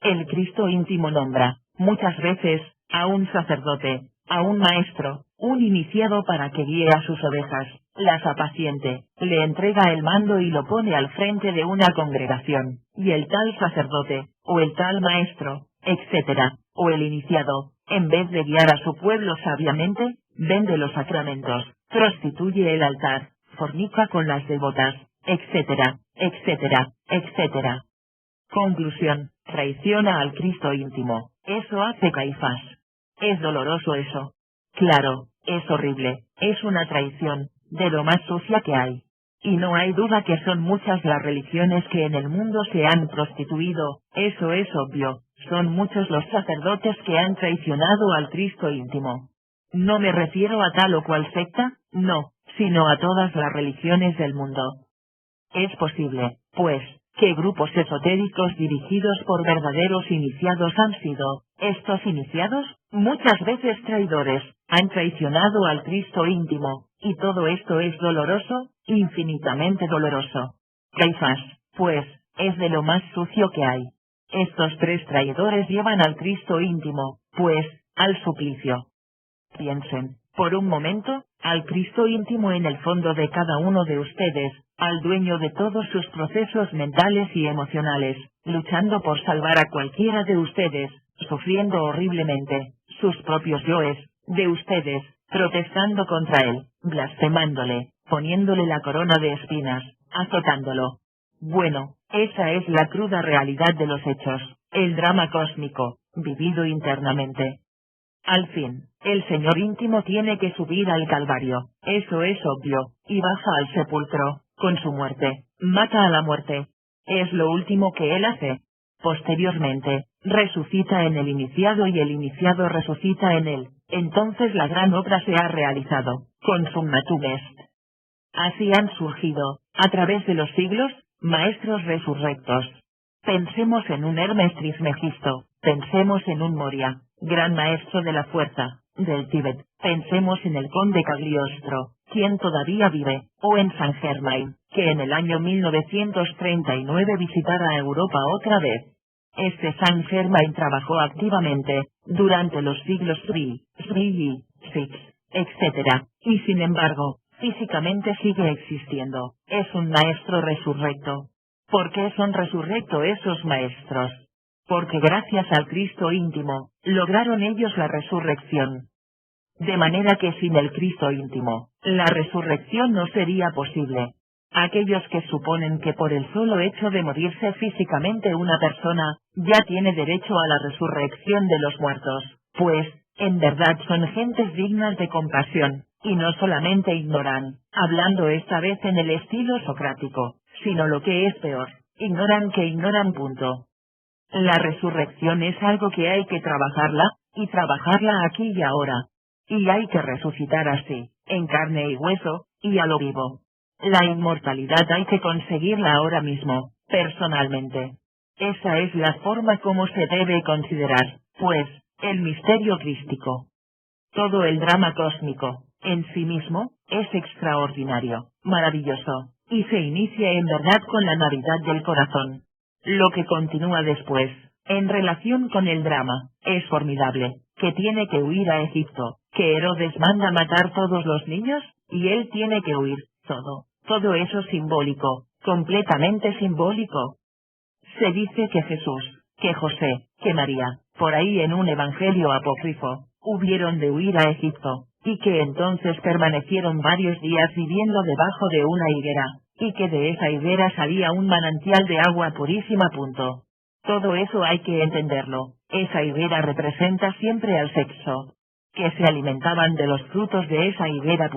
El Cristo íntimo nombra, muchas veces, a un sacerdote, a un maestro, un iniciado para que guíe a sus ovejas, las apaciente, le entrega el mando y lo pone al frente de una congregación, y el tal sacerdote, o el tal maestro, etcétera, o el iniciado, en vez de guiar a su pueblo sabiamente, vende los sacramentos, prostituye el altar, fornica con las devotas, etcétera, etcétera, etcétera. Conclusión, traiciona al Cristo íntimo, eso hace Caifás. Es doloroso eso. Claro, es horrible, es una traición, de lo más sucia que hay. Y no hay duda que son muchas las religiones que en el mundo se han prostituido, eso es obvio, son muchos los sacerdotes que han traicionado al Cristo íntimo. No me refiero a tal o cual secta, no, sino a todas las religiones del mundo. Es posible, pues, que grupos esotéricos dirigidos por verdaderos iniciados han sido, estos iniciados, muchas veces traidores, han traicionado al Cristo íntimo, y todo esto es doloroso, infinitamente doloroso. Caifás, pues, es de lo más sucio que hay. Estos tres traidores llevan al Cristo íntimo, pues, al suplicio. Piensen, por un momento, al Cristo íntimo en el fondo de cada uno de ustedes, al dueño de todos sus procesos mentales y emocionales, luchando por salvar a cualquiera de ustedes, sufriendo horriblemente, sus propios yoes, de ustedes, protestando contra él, blasfemándole, poniéndole la corona de espinas, azotándolo. Bueno, esa es la cruda realidad de los hechos, el drama cósmico, vivido internamente. Al fin, el Señor íntimo tiene que subir al Calvario, eso es obvio, y baja al sepulcro, con su muerte, mata a la muerte. Es lo último que él hace. Posteriormente, resucita en el iniciado y el iniciado resucita en él, entonces la gran obra se ha realizado, consummatum est. Así han surgido, a través de los siglos, maestros resurrectos. Pensemos en un Hermes Trismegisto, pensemos en un Moria, gran maestro de la fuerza, del Tíbet, pensemos en el conde Cagliostro, quien todavía vive, o en San Germain, que en el año 1939 visitara Europa otra vez. Este San Germain trabajó activamente, durante los siglos III, VI, VI, etc., y sin embargo, físicamente sigue existiendo, es un maestro resurrecto. ¿Por qué son resurrectos esos maestros? Porque gracias al Cristo íntimo, lograron ellos la resurrección. De manera que sin el Cristo íntimo, la resurrección no sería posible. Aquellos que suponen que por el solo hecho de morirse físicamente una persona, ya tiene derecho a la resurrección de los muertos, pues, en verdad son gentes dignas de compasión, y no solamente ignoran, hablando esta vez en el estilo socrático, sino lo que es peor, ignoran que ignoran punto. La resurrección es algo que hay que trabajarla, y trabajarla aquí y ahora. Y hay que resucitar así, en carne y hueso, y a lo vivo. La inmortalidad hay que conseguirla ahora mismo, personalmente. Esa es la forma como se debe considerar, pues, el misterio crístico. Todo el drama cósmico, en sí mismo, es extraordinario, maravilloso, y se inicia en verdad con la Navidad del corazón. Lo que continúa después, en relación con el drama, es formidable, que tiene que huir a Egipto, que Herodes manda matar todos los niños, y él tiene que huir, todo eso simbólico, completamente simbólico. Se dice que Jesús, que José, que María, por ahí en un evangelio apócrifo, hubieron de huir a Egipto, y que entonces permanecieron varios días viviendo debajo de una higuera, y que de esa higuera salía un manantial de agua purísima. Todo eso hay que entenderlo. Esa higuera representa siempre al sexo, que se alimentaban de los frutos de esa higuera.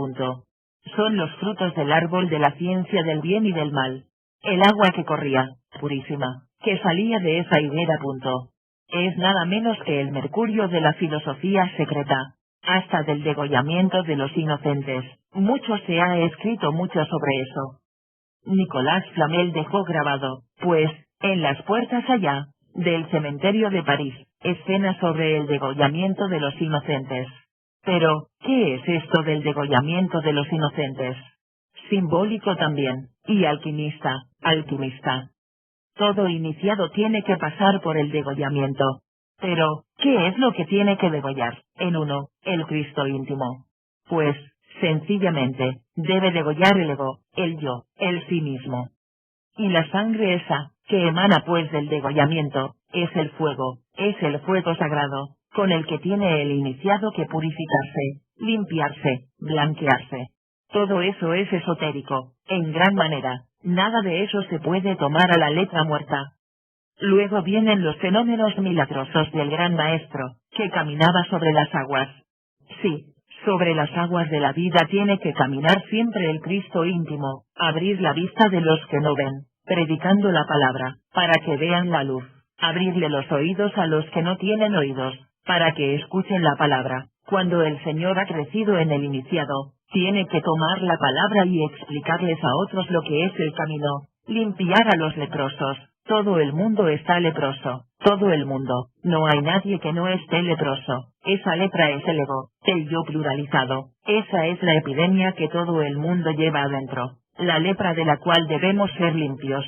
Son los frutos del árbol de la ciencia del bien y del mal. El agua que corría, purísima, que salía de esa higuera. Es nada menos que el mercurio de la filosofía secreta, hasta del degollamiento de los inocentes. Mucho se ha escrito mucho sobre eso. Nicolás Flamel dejó grabado, pues, en las puertas allá, del cementerio de París, escena sobre el degollamiento de los inocentes. Pero, ¿qué es esto del degollamiento de los inocentes? Simbólico también, y alquimista. Todo iniciado tiene que pasar por el degollamiento. Pero, ¿qué es lo que tiene que degollar, en uno, el Cristo íntimo? Pues, sencillamente, debe degollar el ego, el yo, el sí mismo. Y la sangre esa, que emana pues del degollamiento, es el fuego sagrado, con el que tiene el iniciado que purificarse, limpiarse, blanquearse. Todo eso es esotérico, en gran manera, nada de eso se puede tomar a la letra muerta. Luego vienen los fenómenos milagrosos del gran maestro, que caminaba sobre las aguas. Sí, sobre las aguas de la vida tiene que caminar siempre el Cristo íntimo, abrir la vista de los que no ven, predicando la palabra, para que vean la luz, abrirle los oídos a los que no tienen oídos, para que escuchen la palabra. Cuando el Señor ha crecido en el iniciado, tiene que tomar la palabra y explicarles a otros lo que es el camino, limpiar a los leprosos. Todo el mundo está leproso, todo el mundo, no hay nadie que no esté leproso. Esa lepra es el ego, el yo pluralizado. Esa es la epidemia que todo el mundo lleva adentro, la lepra de la cual debemos ser limpios.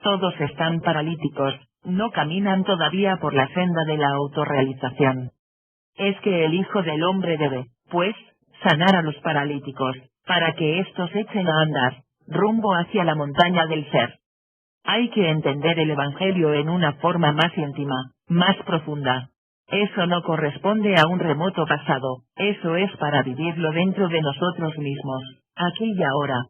Todos están paralíticos, no caminan todavía por la senda de la autorrealización. Es que el Hijo del Hombre debe, pues, sanar a los paralíticos, para que éstos echen a andar, rumbo hacia la montaña del ser. Hay que entender el Evangelio en una forma más íntima, más profunda. Eso no corresponde a un remoto pasado, eso es para vivirlo dentro de nosotros mismos, aquí y ahora.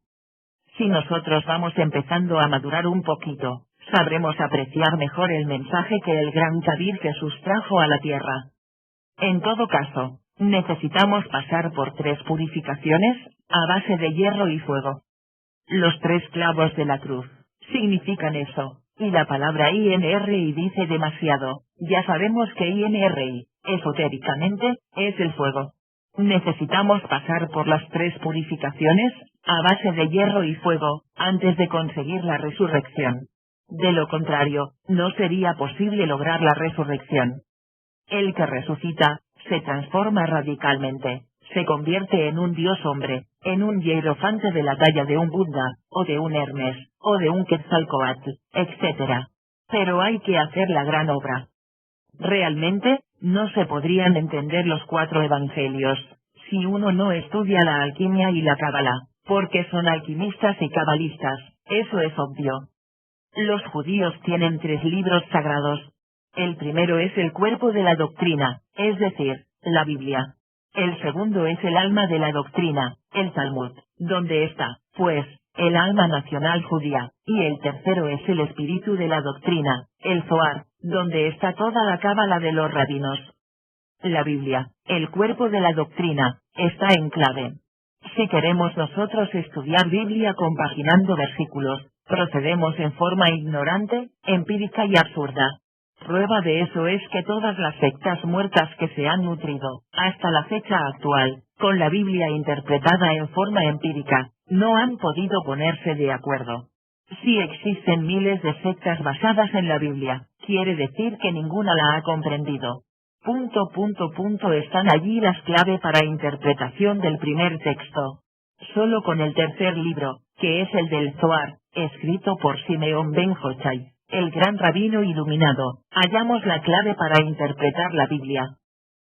Si nosotros vamos empezando a madurar un poquito, sabremos apreciar mejor el mensaje que el gran Kabir Jesús trajo a la tierra. En todo caso, necesitamos pasar por 3 purificaciones, a base de hierro y fuego. Los 3 clavos de la cruz significan eso, y la palabra INRI dice demasiado. Ya sabemos que INRI, esotéricamente, es el fuego. Necesitamos pasar por las 3 purificaciones, a base de hierro y fuego, antes de conseguir la resurrección. De lo contrario, no sería posible lograr la resurrección. El que resucita, se transforma radicalmente, se convierte en un dios hombre, en un hierofante de la talla de un Buda, o de un Hermes, o de un Quetzalcóatl, etc. Pero hay que hacer la gran obra. Realmente, no se podrían entender los 4 evangelios, si uno no estudia la alquimia y la cábala, porque son alquimistas y cabalistas, eso es obvio. Los judíos tienen 3 libros sagrados. El primero es el cuerpo de la doctrina, es decir, la Biblia. El segundo es el alma de la doctrina, el Talmud, donde está, pues, el alma nacional judía, y el tercero es el espíritu de la doctrina, el Zohar, donde está toda la cábala de los rabinos. La Biblia, el cuerpo de la doctrina, está en clave. Si queremos nosotros estudiar Biblia compaginando versículos, procedemos en forma ignorante, empírica y absurda. Prueba de eso es que todas las sectas muertas que se han nutrido, hasta la fecha actual, con la Biblia interpretada en forma empírica, no han podido ponerse de acuerdo. Si existen miles de sectas basadas en la Biblia, quiere decir que ninguna la ha comprendido. Están allí las claves para interpretación del primer texto. Solo con el tercer libro, que es el del Zohar, escrito por Simeón ben Jochai, el gran rabino iluminado, hallamos la clave para interpretar la Biblia.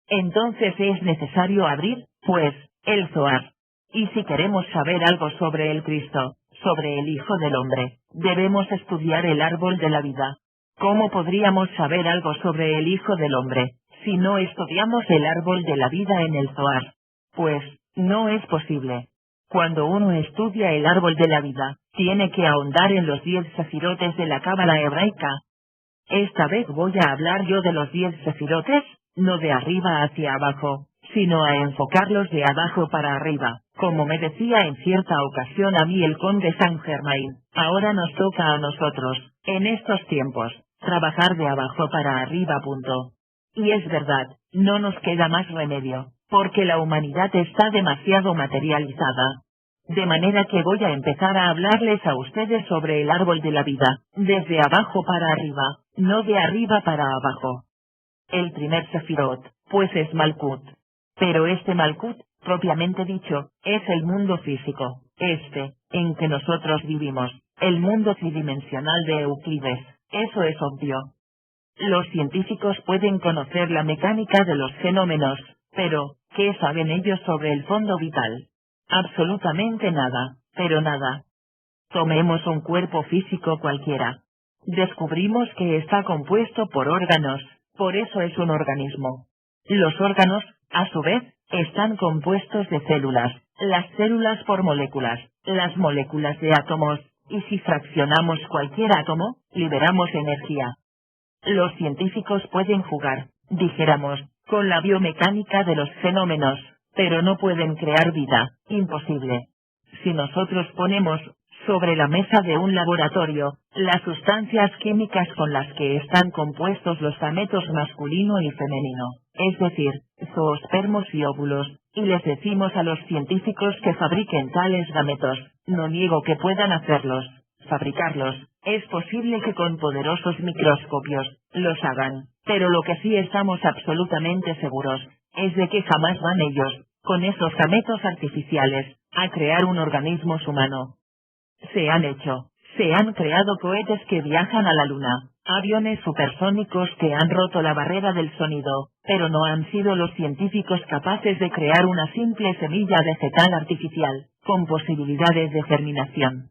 Entonces es necesario abrir, pues, el Zohar. Y si queremos saber algo sobre el Cristo, sobre el Hijo del Hombre, debemos estudiar el árbol de la vida. ¿Cómo podríamos saber algo sobre el Hijo del Hombre, si no estudiamos el árbol de la vida en el Zohar? Pues, no es posible. Cuando uno estudia el árbol de la vida, tiene que ahondar en los 10 sefirotes de la cábala hebraica. Esta vez voy a hablar yo de los 10 sefirotes, no de arriba hacia abajo, sino a enfocarlos de abajo para arriba, como me decía en cierta ocasión a mí el conde Saint Germain. Ahora nos toca a nosotros, en estos tiempos, trabajar de abajo para arriba. Y es verdad, no nos queda más remedio, porque la humanidad está demasiado materializada. De manera que voy a empezar a hablarles a ustedes sobre el árbol de la vida, desde abajo para arriba, no de arriba para abajo. El primer sefirot, pues es Malkut. Pero este Malkut, propiamente dicho, es el mundo físico, en que nosotros vivimos, el mundo tridimensional de Euclides, eso es obvio. Los científicos pueden conocer la mecánica de los fenómenos, pero, ¿qué saben ellos sobre el fondo vital? Absolutamente nada, pero nada. Tomemos un cuerpo físico cualquiera. Descubrimos que está compuesto por órganos, por eso es un organismo. Los órganos, a su vez, están compuestos de células, las células por moléculas, las moléculas de átomos, y si fraccionamos cualquier átomo, liberamos energía. Los científicos pueden jugar, dijéramos, con la biomecánica de los fenómenos, pero no pueden crear vida, imposible. Si nosotros ponemos, sobre la mesa de un laboratorio, las sustancias químicas con las que están compuestos los gametos masculino y femenino, es decir, zoospermos y óvulos, y les decimos a los científicos que fabriquen tales gametos, no niego que puedan hacerlos, fabricarlos, es posible que con poderosos microscopios, los hagan, pero lo que sí estamos absolutamente seguros, es de que jamás van ellos, con esos gametos artificiales, a crear un organismo humano. Se han creado cohetes que viajan a la luna, aviones supersónicos que han roto la barrera del sonido, pero no han sido los científicos capaces de crear una simple semilla vegetal artificial, con posibilidades de germinación.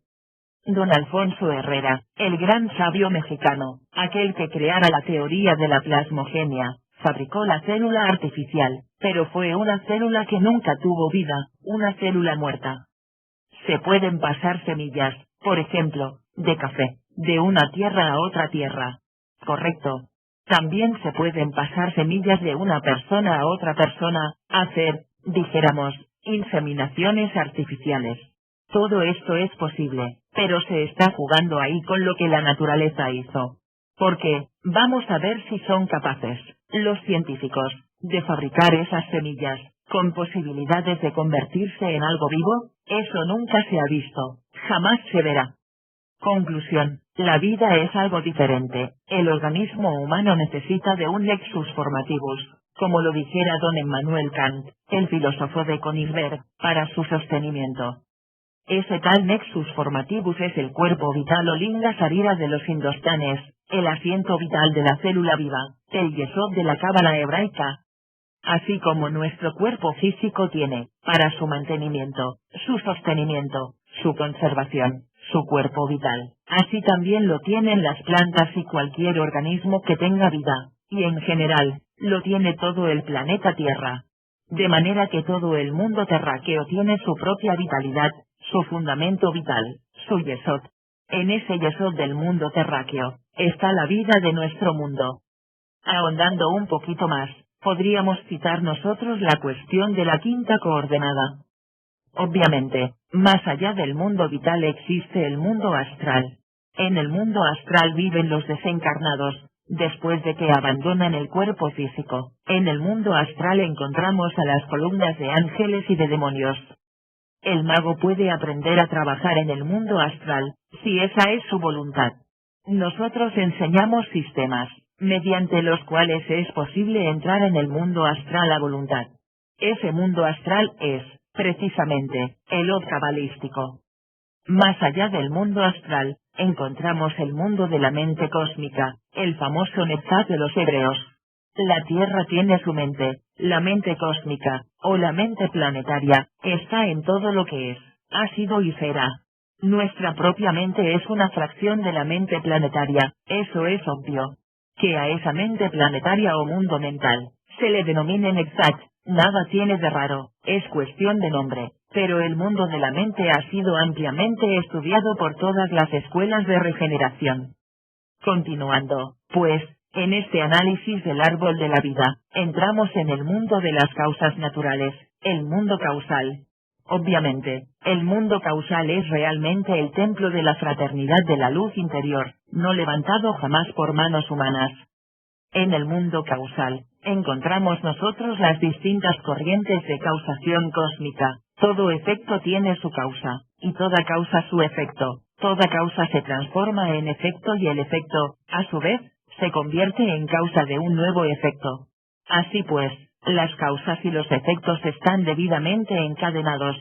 Don Alfonso Herrera, el gran sabio mexicano, aquel que creara la teoría de la plasmogenia, fabricó la célula artificial, pero fue una célula que nunca tuvo vida, una célula muerta. Se pueden pasar semillas, por ejemplo, de café, de una tierra a otra tierra. Correcto. También se pueden pasar semillas de una persona a otra persona, hacer, dijéramos, inseminaciones artificiales. Todo esto es posible, pero se está jugando ahí con lo que la naturaleza hizo. Porque, vamos a ver si son capaces, los científicos, de fabricar esas semillas, con posibilidades de convertirse en algo vivo. Eso nunca se ha visto, jamás se verá. Conclusión, la vida es algo diferente, el organismo humano necesita de un nexus formativus, como lo dijera don Emmanuel Kant, el filósofo de Königsberg, para su sostenimiento. Ese tal nexus formativus es el cuerpo vital o linga sarira de los indostanes, el asiento vital de la célula viva, el yesod de la cábala hebraica. así como nuestro cuerpo físico tiene, para su mantenimiento, su sostenimiento, su conservación, su cuerpo vital, así también lo tienen las plantas y cualquier organismo que tenga vida, y en general, lo tiene todo el planeta Tierra. De manera que todo el mundo terráqueo tiene su propia vitalidad, su fundamento vital, su yesod. En ese yesod del mundo terráqueo, está la vida de nuestro mundo. Ahondando un poquito más, podríamos citar nosotros la cuestión de la quinta coordenada. Obviamente, más allá del mundo vital existe el mundo astral. En el mundo astral viven los desencarnados, después de que abandonan el cuerpo físico. En el mundo astral encontramos a las columnas de ángeles y de demonios. El mago puede aprender a trabajar en el mundo astral, si esa es su voluntad. Nosotros enseñamos sistemas, mediante los cuales es posible entrar en el mundo astral a voluntad. Ese mundo astral es, precisamente, el od cabalístico. Más allá del mundo astral, encontramos el mundo de la mente cósmica, el famoso Netzach de los hebreos. La Tierra tiene su mente, la mente cósmica, o la mente planetaria, está en todo lo que es, ha sido y será. Nuestra propia mente es una fracción de la mente planetaria, eso es obvio. Que a esa mente planetaria o mundo mental, se le denomine Netzach, nada tiene de raro, es cuestión de nombre, pero el mundo de la mente ha sido ampliamente estudiado por todas las escuelas de regeneración. Continuando, pues, en este análisis del árbol de la vida, entramos en el mundo de las causas naturales, el mundo causal. Obviamente, el mundo causal es realmente el templo de la fraternidad de la luz interior, no levantado jamás por manos humanas. En el mundo causal, encontramos nosotros las distintas corrientes de causación cósmica, todo efecto tiene su causa, y toda causa su efecto, toda causa se transforma en efecto y el efecto, a su vez, se convierte en causa de un nuevo efecto. Así pues, las causas y los efectos están debidamente encadenados.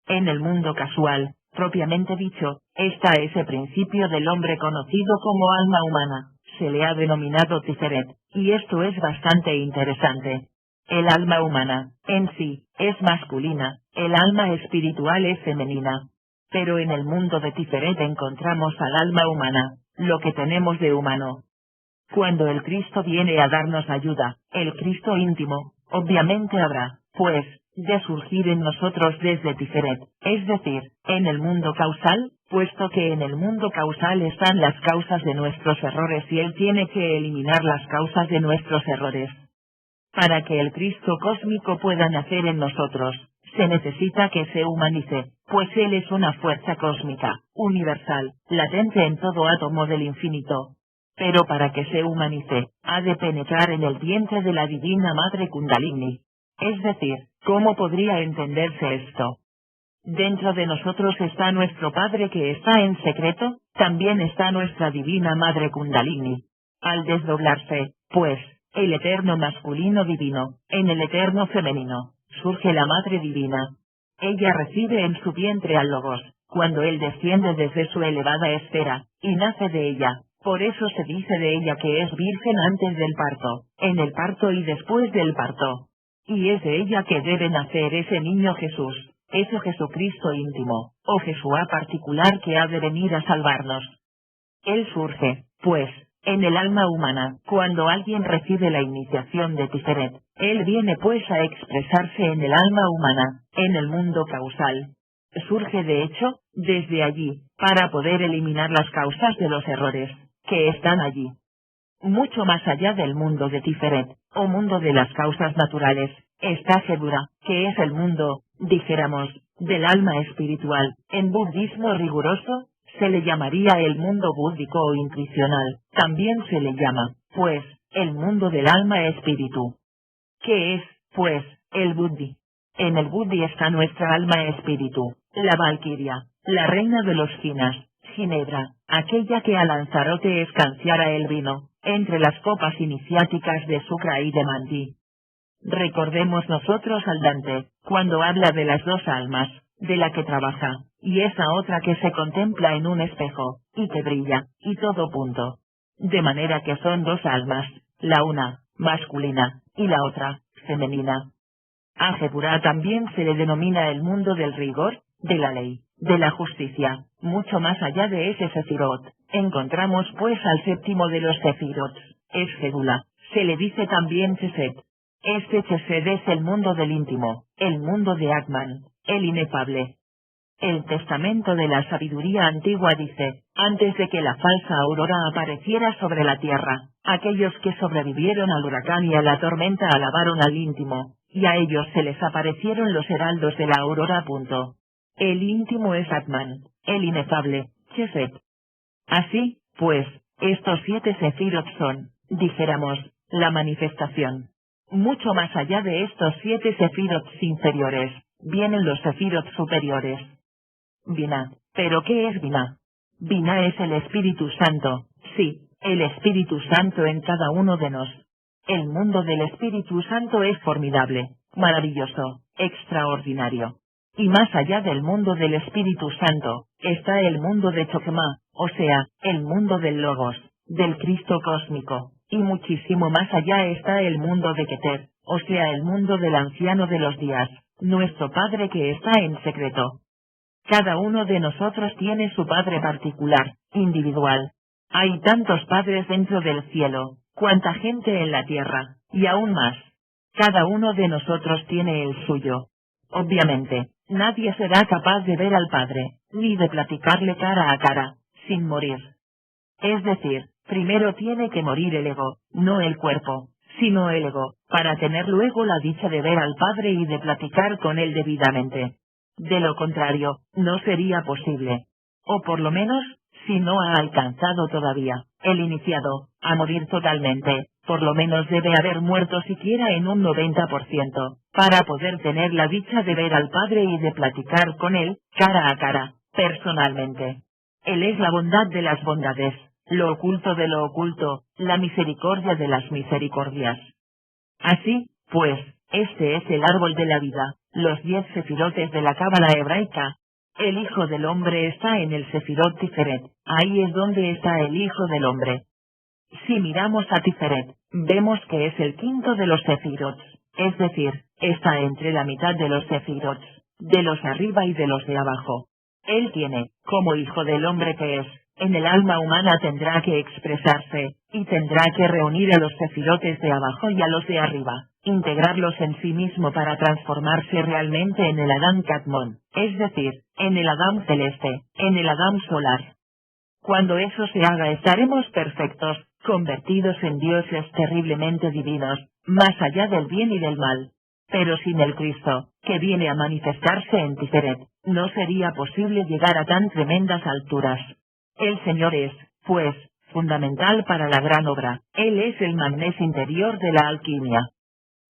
En el mundo casual, propiamente dicho, está ese principio del hombre conocido como alma humana, se le ha denominado Tiferet, y esto es bastante interesante. El alma humana, en sí, es masculina, el alma espiritual es femenina. Pero en el mundo de Tiferet encontramos al alma humana, lo que tenemos de humano. Cuando el Cristo viene a darnos ayuda, el Cristo íntimo, obviamente habrá, pues, de surgir en nosotros desde Tiferet, es decir, en el mundo causal, puesto que en el mundo causal están las causas de nuestros errores y Él tiene que eliminar las causas de nuestros errores. Para que el Cristo cósmico pueda nacer en nosotros, se necesita que se humanice, pues Él es una fuerza cósmica, universal, latente en todo átomo del infinito. Pero para que se humanice, ha de penetrar en el vientre de la divina Madre Kundalini. Es decir, ¿cómo podría entenderse esto? Dentro de nosotros está nuestro Padre que está en secreto, también está nuestra divina Madre Kundalini. Al desdoblarse, pues, el eterno masculino divino, en el eterno femenino, surge la Madre Divina. Ella recibe en su vientre al Logos, cuando él desciende desde su elevada esfera, y nace de ella. Por eso se dice de ella que es virgen antes del parto, en el parto y después del parto. Y es de ella que debe nacer ese niño Jesús, ese Jesucristo íntimo, o Jesúa particular que ha de venir a salvarnos. Él surge, pues, en el alma humana. Cuando alguien recibe la iniciación de Tiferet, él viene pues a expresarse en el alma humana, en el mundo causal. Surge de hecho, desde allí, para poder eliminar las causas de los errores, que están allí. Mucho más allá del mundo de Tiferet, o mundo de las causas naturales, está Gedura, que es el mundo, dijéramos, del alma espiritual. En budismo riguroso, se le llamaría el mundo búdico o intuicional, también se le llama, pues, el mundo del alma espíritu. ¿Qué es, pues, el Buddhi? En el Buddhi está nuestra alma espíritu, la Valquiria, la reina de los Ginas, Ginebra, aquella que a Lanzarote escanciara el vino, entre las copas iniciáticas de Sukra y de Manti. Recordemos nosotros al Dante, cuando habla de las dos almas, de la que trabaja, y esa otra que se contempla en un espejo, y que brilla, y todo punto. De manera que son dos almas, la una, masculina, y la otra, femenina. A Geburá también se le denomina el mundo del rigor, de la ley, de la justicia. Mucho más allá de ese Sefirot, encontramos pues al séptimo de los Sefirots, es Gedula. Se le dice también Chesed. Este Chesed es el mundo del íntimo, el mundo de Atman, el inefable. El testamento de la sabiduría antigua dice, antes de que la falsa aurora apareciera sobre la tierra, aquellos que sobrevivieron al huracán y a la tormenta alabaron al íntimo, y a ellos se les aparecieron los heraldos de la aurora. El íntimo es Atman, el inefable, Chesed. Así, pues, estos 7 sefirot son, dijéramos, la manifestación. Mucho más allá de estos 7 sefirots inferiores, vienen los sefirots superiores. Binah. ¿Pero qué es Binah? Binah es el Espíritu Santo, sí, el Espíritu Santo en cada uno de nos. El mundo del Espíritu Santo es formidable, maravilloso, extraordinario. Y más allá del mundo del Espíritu Santo, está el mundo de Chokmah, o sea, el mundo del Logos, del Cristo cósmico, y muchísimo más allá está el mundo de Keter, o sea, el mundo del Anciano de los Días, nuestro Padre que está en secreto. Cada uno de nosotros tiene su Padre particular, individual. Hay tantos padres dentro del cielo, cuanta gente en la tierra, y aún más. Cada uno de nosotros tiene el suyo. Obviamente, nadie será capaz de ver al Padre, ni de platicarle cara a cara, sin morir. Es decir, primero tiene que morir el ego, no el cuerpo, sino el ego, para tener luego la dicha de ver al Padre y de platicar con él debidamente. De lo contrario, no sería posible. O por lo menos, si no ha alcanzado todavía, el iniciado, a morir totalmente, por lo menos debe haber muerto siquiera en un 90%, para poder tener la dicha de ver al Padre y de platicar con él, cara a cara, personalmente. Él es la bondad de las bondades, lo oculto de lo oculto, la misericordia de las misericordias. Así, pues, este es el árbol de la vida, los 10 sefirotes de la cábala hebraica. El Hijo del Hombre está en el Sefirot Tiferet, ahí es donde está el Hijo del Hombre. Si miramos a Tiferet, vemos que es el quinto de los sefirots, es decir, está entre la mitad de los sefirots, de los arriba y de los de abajo. Él tiene, como Hijo del Hombre que es, en el alma humana tendrá que expresarse, y tendrá que reunir a los sefirotes de abajo y a los de arriba, integrarlos en sí mismo para transformarse realmente en el Adán Catmón, es decir, en el Adán celeste, en el Adán solar. Cuando eso se haga estaremos perfectos, convertidos en dioses terriblemente divinos, más allá del bien y del mal. Pero sin el Cristo, que viene a manifestarse en Tiferet, no sería posible llegar a tan tremendas alturas. El Señor es, pues, fundamental para la gran obra, Él es el magnés interior de la alquimia.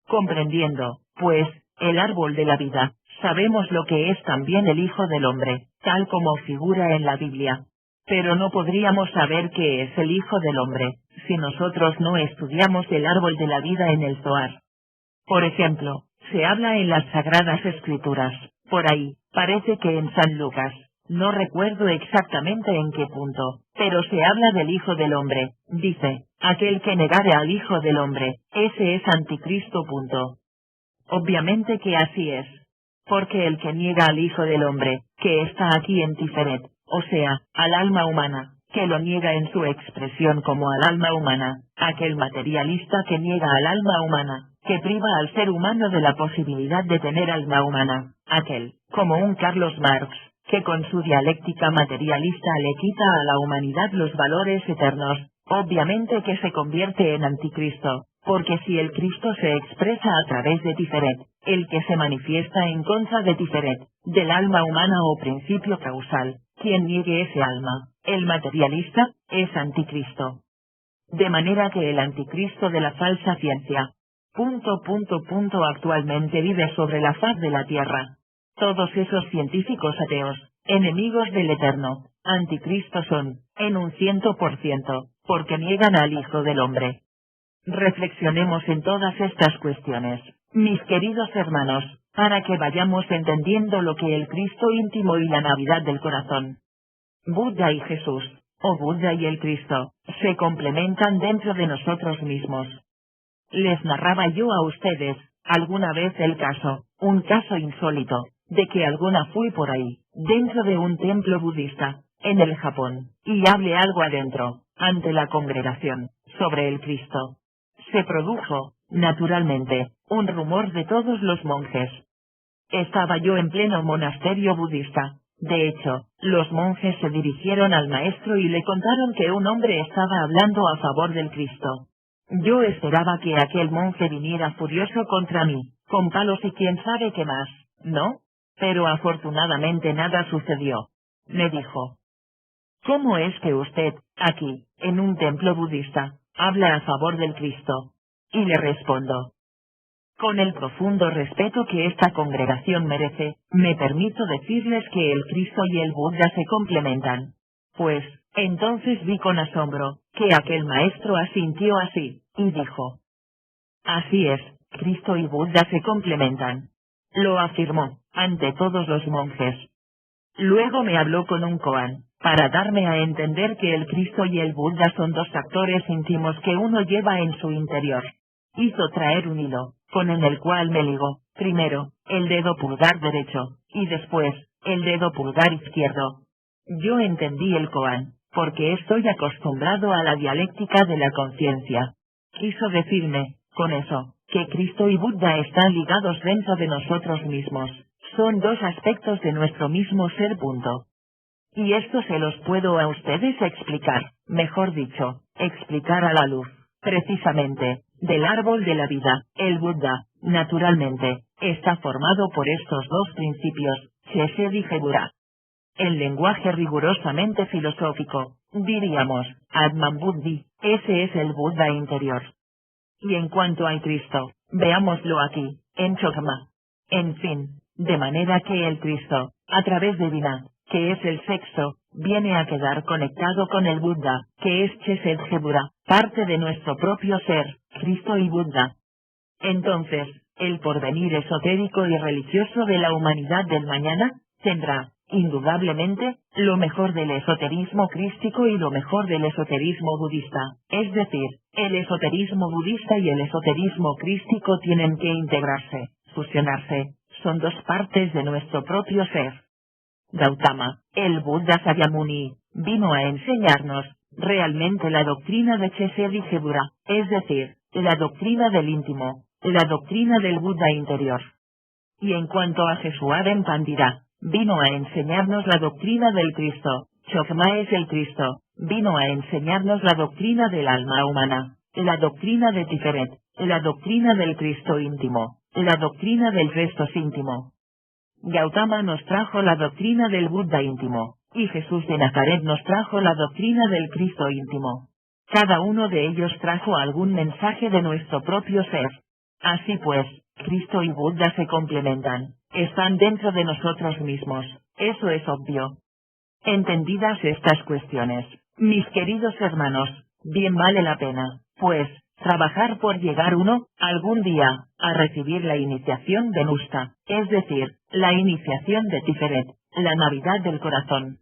Comprendiendo, pues, el árbol de la vida, sabemos lo que es también el Hijo del Hombre, tal como figura en la Biblia. Pero no podríamos saber qué es el Hijo del Hombre, si nosotros no estudiamos el árbol de la vida en el Zohar. Por ejemplo, se habla en las Sagradas Escrituras, por ahí, parece que en San Lucas, no recuerdo exactamente en qué punto, pero se habla del Hijo del Hombre, dice, aquel que negare al Hijo del Hombre, ese es anticristo. Obviamente que así es. Porque el que niega al Hijo del Hombre, que está aquí en Tiferet, o sea, al alma humana, que lo niega en su expresión como al alma humana, aquel materialista que niega al alma humana, que priva al ser humano de la posibilidad de tener alma humana, aquel, como un Carlos Marx, que con su dialéctica materialista le quita a la humanidad los valores eternos, obviamente que se convierte en anticristo, porque si el Cristo se expresa a través de Tiferet, el que se manifiesta en contra de Tiferet, del alma humana o principio causal, quien niegue ese alma, el materialista, es anticristo. De manera que el anticristo de la falsa ciencia, actualmente vive sobre la faz de la tierra. Todos esos científicos ateos, enemigos del Eterno, anticristo son, en un 100%, porque niegan al Hijo del Hombre. Reflexionemos en todas estas cuestiones, mis queridos hermanos, para que vayamos entendiendo lo que el Cristo íntimo y la Navidad del corazón. Buda y Jesús, o Buda y el Cristo, se complementan dentro de nosotros mismos. Les narraba yo a ustedes, alguna vez un caso insólito, de que alguna fui por ahí, dentro de un templo budista, en el Japón, y hablé algo adentro, ante la congregación, sobre el Cristo. Se produjo, naturalmente, un rumor de todos los monjes. Estaba yo en pleno monasterio budista. De hecho, los monjes se dirigieron al maestro y le contaron que un hombre estaba hablando a favor del Cristo. Yo esperaba que aquel monje viniera furioso contra mí, con palos y quién sabe qué más, ¿no? Pero afortunadamente nada sucedió. Me dijo: ¿cómo es que usted, aquí, en un templo budista, habla a favor del Cristo? Y le respondo: con el profundo respeto que esta congregación merece, me permito decirles que el Cristo y el Buda se complementan. Pues, entonces vi con asombro, que aquel maestro asintió así, y dijo: así es, Cristo y Buda se complementan. Lo afirmó, ante todos los monjes. Luego me habló con un koan, para darme a entender que el Cristo y el Buda son dos actores íntimos que uno lleva en su interior. Hizo traer un hilo, con el cual me ligó, primero, el dedo pulgar derecho, y después, el dedo pulgar izquierdo. Yo entendí el koan, porque estoy acostumbrado a la dialéctica de la conciencia. Quiso decirme, con eso, que Cristo y Buda están ligados dentro de nosotros mismos, son dos aspectos de nuestro mismo ser. Y esto se los puedo a ustedes explicar, mejor dicho, explicar a la luz, precisamente, del árbol de la vida. El Buda, naturalmente, está formado por estos dos principios, Chesed y Gebura. En lenguaje rigurosamente filosófico, diríamos, Atman Buddhi, ese es el Buda interior. Y en cuanto al Cristo, veámoslo aquí, en Chokma. En fin, de manera que el Cristo, a través de Vina, que es el sexo, viene a quedar conectado con el Buda, que es Chesed Gebura, parte de nuestro propio ser, Cristo y Buda. Entonces, el porvenir esotérico y religioso de la humanidad del mañana, tendrá, indudablemente, lo mejor del esoterismo crístico y lo mejor del esoterismo budista, es decir, el esoterismo budista y el esoterismo crístico tienen que integrarse, fusionarse, son dos partes de nuestro propio ser. Gautama, el Buda Sakyamuni, vino a enseñarnos, realmente la doctrina de Chesed y Gebura, es decir, la doctrina del íntimo, la doctrina del Buda interior. Y en cuanto a Jesuaden Pandira, vino a enseñarnos la doctrina del Cristo. Chokma es el Cristo, vino a enseñarnos la doctrina del alma humana, la doctrina de Tiferet, la doctrina del Cristo íntimo, la doctrina del Restos íntimo. Gautama nos trajo la doctrina del Buda íntimo, y Jesús de Nazaret nos trajo la doctrina del Cristo íntimo. Cada uno de ellos trajo algún mensaje de nuestro propio ser. Así pues, Cristo y Buda se complementan, están dentro de nosotros mismos, eso es obvio. Entendidas estas cuestiones, mis queridos hermanos, bien vale la pena, pues, trabajar por llegar algún día, a recibir la iniciación de Nusta, es decir, la iniciación de Tiferet, la Navidad del corazón.